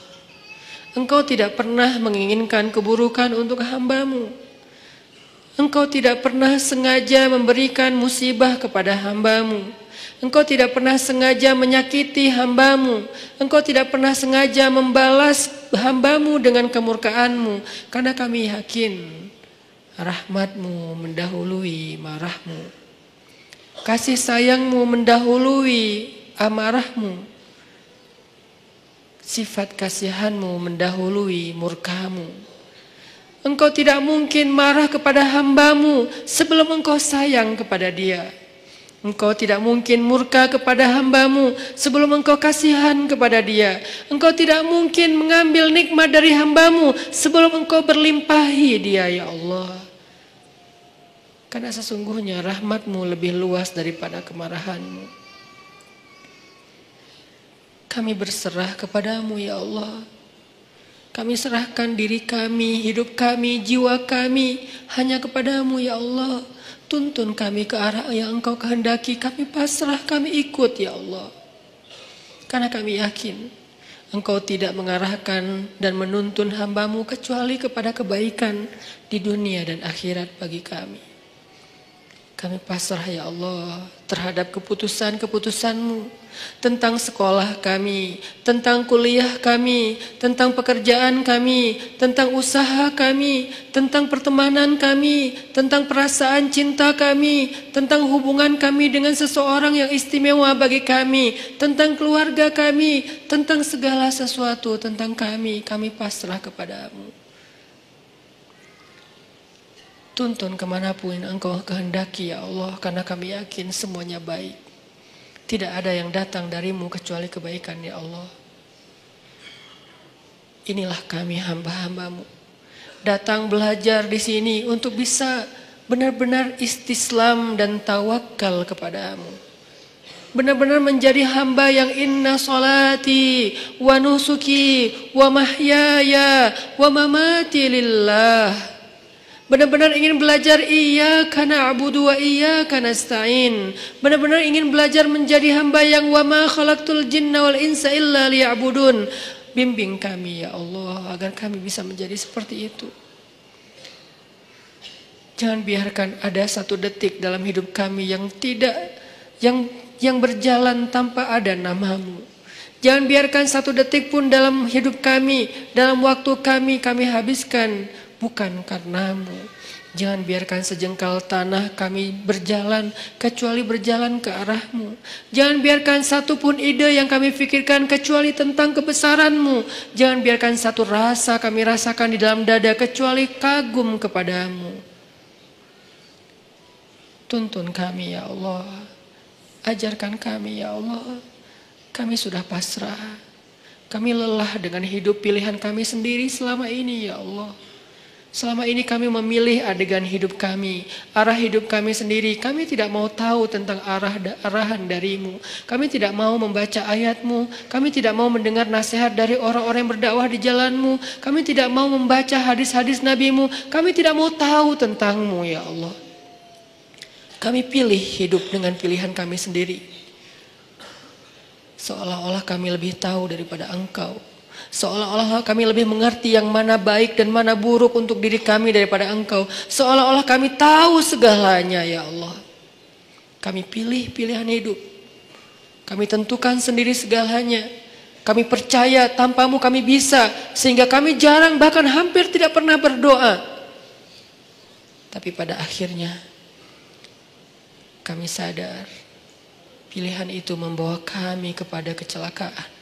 Engkau tidak pernah menginginkan keburukan untuk hamba-Mu. Engkau tidak pernah sengaja memberikan musibah kepada hamba-Mu. Engkau tidak pernah sengaja menyakiti hamba-Mu. Engkau tidak pernah sengaja membalas hamba-Mu dengan kemurkaan-Mu. Karena kami yakin rahmat-Mu mendahului marah-Mu. Kasih sayang-Mu mendahului amarah-Mu. Sifat kasihan-Mu mendahului murka-Mu. Engkau tidak mungkin marah kepada hamba-Mu sebelum Engkau sayang kepada dia. Engkau tidak mungkin murka kepada hamba-Mu sebelum Engkau kasihan kepada dia. Engkau tidak mungkin mengambil nikmat dari hamba-Mu sebelum Engkau berlimpahi dia ya Allah. Karena sesungguhnya rahmat-Mu lebih luas daripada kemarahan-Mu. Kami berserah kepadamu ya Allah. Kami serahkan diri kami, hidup kami, jiwa kami hanya kepadamu ya Allah. Tuntun kami ke arah yang Engkau kehendaki. Kami pasrah, kami ikut ya Allah. Karena kami yakin Engkau tidak mengarahkan dan menuntun hamba-Mu kecuali kepada kebaikan di dunia dan akhirat bagi kami. Kami pasrah ya Allah terhadap keputusan-keputusan-Mu tentang sekolah kami, tentang kuliah kami, tentang pekerjaan kami, tentang usaha kami, tentang pertemanan kami, tentang perasaan cinta kami, tentang hubungan kami dengan seseorang yang istimewa bagi kami, tentang keluarga kami, tentang segala sesuatu tentang kami pasrah kepadamu. Tuntun kemanapun Engkau kehendaki ya Allah, karena kami yakin semuanya baik. Tidak ada yang datang darimu kecuali kebaikan ya Allah. Inilah kami hamba-hamba-Mu. Datang belajar di sini untuk bisa benar-benar istislam dan tawakal kepadamu. Benar-benar menjadi hamba yang inna salati wa nusuki wa mahyaya wa mamati lillah. Benar-benar ingin belajar iyyaka na'budu wa iyyaka nasta'in. Benar-benar ingin belajar menjadi hamba yang wa ma khalaqtul jinna wal insa illa liya'budun. Bimbing kami ya Allah agar kami bisa menjadi seperti itu. Jangan biarkan ada satu detik dalam hidup kami yang berjalan tanpa ada nama-Mu. Jangan biarkan satu detik pun dalam hidup kami, dalam waktu kami habiskan bukan karena-Mu. Jangan biarkan sejengkal tanah kami berjalan kecuali berjalan ke arah-Mu. Jangan biarkan satu pun ide yang kami pikirkan kecuali tentang kebesaran-Mu. Jangan biarkan satu rasa kami rasakan di dalam dada kecuali kagum kepadamu. Tuntun kami ya Allah. Ajarkan kami ya Allah. Kami sudah pasrah. Kami lelah dengan hidup pilihan kami sendiri selama ini ya Allah. Selama ini kami memilih adegan hidup kami, arah hidup kami sendiri. Kami tidak mau tahu tentang arahan dari-Mu. Kami tidak mau membaca ayat-Mu. Kami tidak mau mendengar nasihat dari orang-orang yang berdakwah di jalan-Mu. Kami tidak mau membaca hadis-hadis Nabi-Mu. Kami tidak mau tahu tentang-Mu ya Allah. Kami pilih hidup dengan pilihan kami sendiri. Seolah-olah kami lebih tahu daripada Engkau. Seolah-olah kami lebih mengerti yang mana baik dan mana buruk untuk diri kami daripada Engkau. Seolah-olah kami tahu segalanya ya Allah. Kami pilih pilihan hidup. Kami tentukan sendiri segalanya. Kami percaya tanpa-Mu kami bisa. Sehingga kami jarang bahkan hampir tidak pernah berdoa. Tapi pada akhirnya kami sadar pilihan itu membawa kami kepada kecelakaan.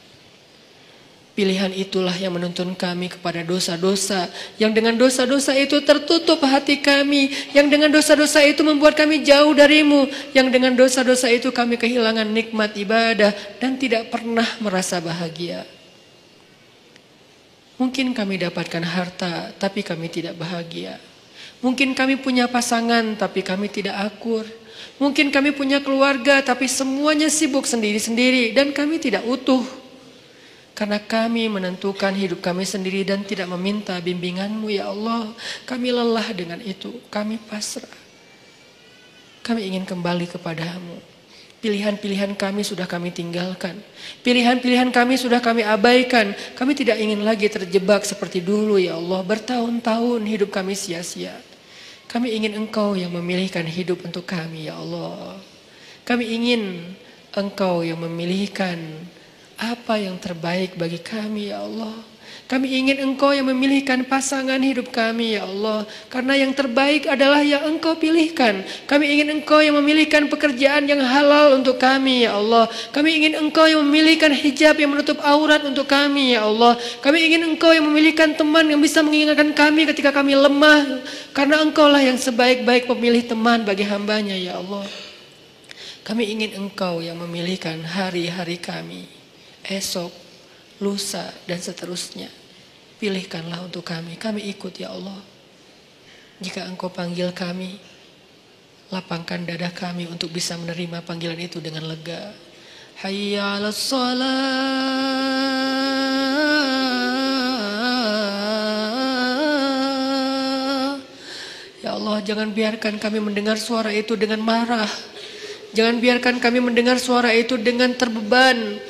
Pilihan itulah yang menuntun kami kepada dosa-dosa. Yang dengan dosa-dosa itu tertutup hati kami. Yang dengan dosa-dosa itu membuat kami jauh darimu. Yang dengan dosa-dosa itu kami kehilangan nikmat ibadah dan tidak pernah merasa bahagia. Mungkin kami dapatkan harta, tapi kami tidak bahagia. Mungkin kami punya pasangan, tapi kami tidak akur. Mungkin kami punya keluarga, tapi semuanya sibuk sendiri-sendiri dan kami tidak utuh. Karena kami menentukan hidup kami sendiri dan tidak meminta bimbingan-Mu ya Allah. Kami lelah dengan itu, kami pasrah. Kami ingin kembali kepadamu. Pilihan-pilihan kami sudah kami tinggalkan. Pilihan-pilihan kami sudah kami abaikan. Kami tidak ingin lagi terjebak seperti dulu ya Allah. Bertahun-tahun hidup kami sia-sia. Kami ingin Engkau yang memilihkan hidup untuk kami ya Allah. Kami ingin Engkau yang memilihkan apa yang terbaik bagi kami ya Allah. Kami ingin Engkau yang memilihkan pasangan hidup kami ya Allah. Karena yang terbaik adalah yang Engkau pilihkan. Kami ingin Engkau yang memilihkan pekerjaan yang halal untuk kami ya Allah. Kami ingin Engkau yang memilihkan hijab yang menutup aurat untuk kami ya Allah. Kami ingin Engkau yang memilihkan teman yang bisa mengingatkan kami ketika kami lemah. Karena Engkau lah yang sebaik-baik pemilih teman bagi hambanya ya Allah. Kami ingin Engkau yang memilihkan hari-hari kami. Esok, lusa, dan seterusnya. Pilihkanlah untuk kami. Kami ikut ya Allah. Jika Engkau panggil kami, lapangkan dada kami untuk bisa menerima panggilan itu dengan lega. Hayya 'alas shalah. Ya Allah, jangan biarkan kami mendengar suara itu dengan marah. Jangan biarkan kami mendengar suara itu dengan terbeban.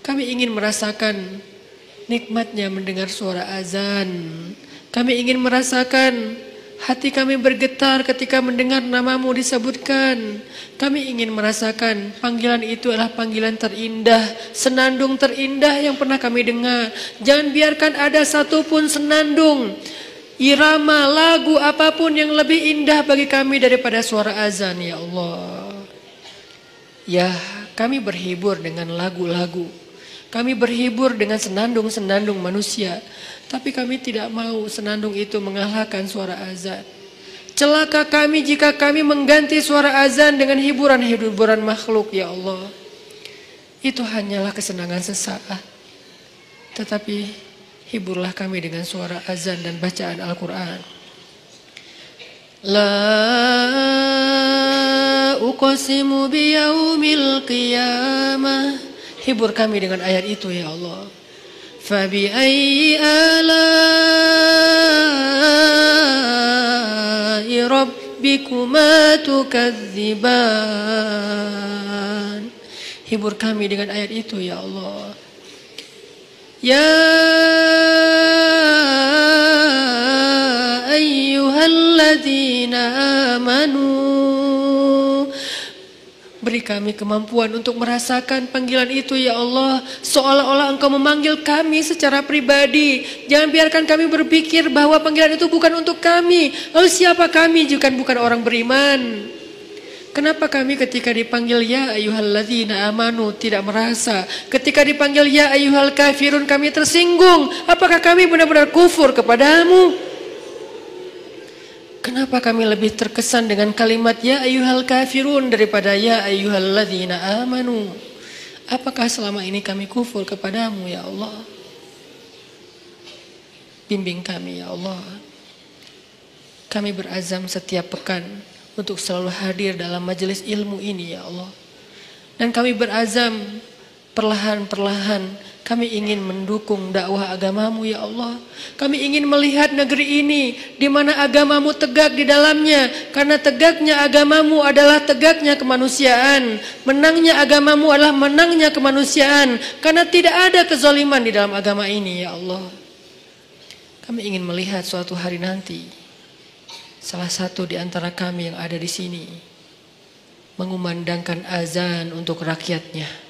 Kami ingin merasakan nikmatnya mendengar suara azan. Kami ingin merasakan hati kami bergetar ketika mendengar namamu disebutkan. Kami ingin merasakan panggilan itu adalah panggilan terindah, senandung terindah yang pernah kami dengar. Jangan biarkan ada satupun senandung, irama, lagu apapun yang lebih indah bagi kami daripada suara azan ya Allah. Ya, kami berhibur dengan lagu-lagu. Kami berhibur dengan senandung-senandung manusia. Tapi kami tidak mau senandung itu mengalahkan suara azan. Celaka kami jika kami mengganti suara azan dengan hiburan-hiburan makhluk ya Allah. Itu hanyalah kesenangan sesaat. Tetapi hiburlah kami dengan suara azan dan bacaan Al-Quran. La uqsimu biyaumil qiyamah. Hibur kami dengan ayat itu ya Allah. Fabi ayyi ala'i rabbikuma tukadziban. Hibur kami dengan ayat itu ya Allah. Ya ayyuhalladzina amanu. Beri kami kemampuan untuk merasakan panggilan itu ya Allah. Seolah-olah Engkau memanggil kami secara pribadi. Jangan biarkan kami berpikir bahwa panggilan itu bukan untuk kami. Lalu siapa kami jika bukan orang beriman? Kenapa kami ketika dipanggil ya ayyuhalladzina amanu tidak merasa? Ketika dipanggil ya ayyuhal kafirun kami tersinggung. Apakah kami benar-benar kufur kepadamu? Kenapa kami lebih terkesan dengan kalimat ya ayyuhal kafirun daripada ya ayyuhalladzina amanu? Apakah selama ini kami kufur kepadamu ya Allah? Bimbing kami ya Allah. Kami berazam setiap pekan untuk selalu hadir dalam majelis ilmu ini ya Allah. Dan kami berazam perlahan-perlahan kami ingin mendukung dakwah agamamu ya Allah. Kami ingin melihat negeri ini di mana agamamu tegak di dalamnya. Karena tegaknya agamamu adalah tegaknya kemanusiaan. Menangnya agamamu adalah menangnya kemanusiaan. Karena tidak ada kezaliman di dalam agama ini ya Allah. Kami ingin melihat suatu hari nanti salah satu di antara kami yang ada di sini mengumandangkan azan untuk rakyatnya.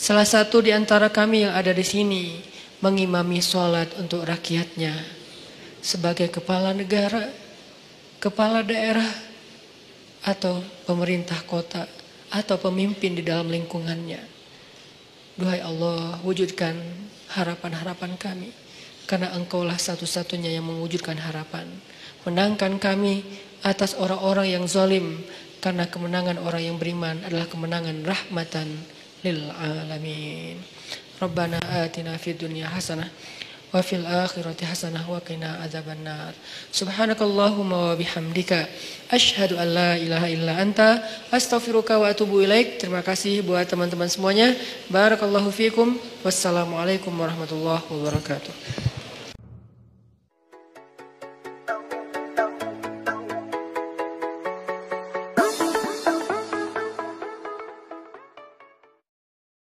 Salah satu di antara kami yang ada di sini mengimami sholat untuk rakyatnya sebagai kepala negara, kepala daerah, atau pemerintah kota, atau pemimpin di dalam lingkungannya. Duhai Allah, wujudkan harapan-harapan kami. Karena Engkaulah satu-satunya yang mewujudkan harapan. Menangkan kami atas orang-orang yang zalim. Karena kemenangan orang yang beriman adalah kemenangan rahmatan lil alamin. Rabbana atina fid dunya hasanah wa fil akhirati hasanah wa qina adzabannar. Subhanakallahumma wa bihamdika asyhadu an la ilaha illa anta astaghfiruka wa atubu ilaik. Terima kasih buat teman-teman semuanya. Barakallahu fiikum. Wassalamualaikum warahmatullahi wabarakatuh.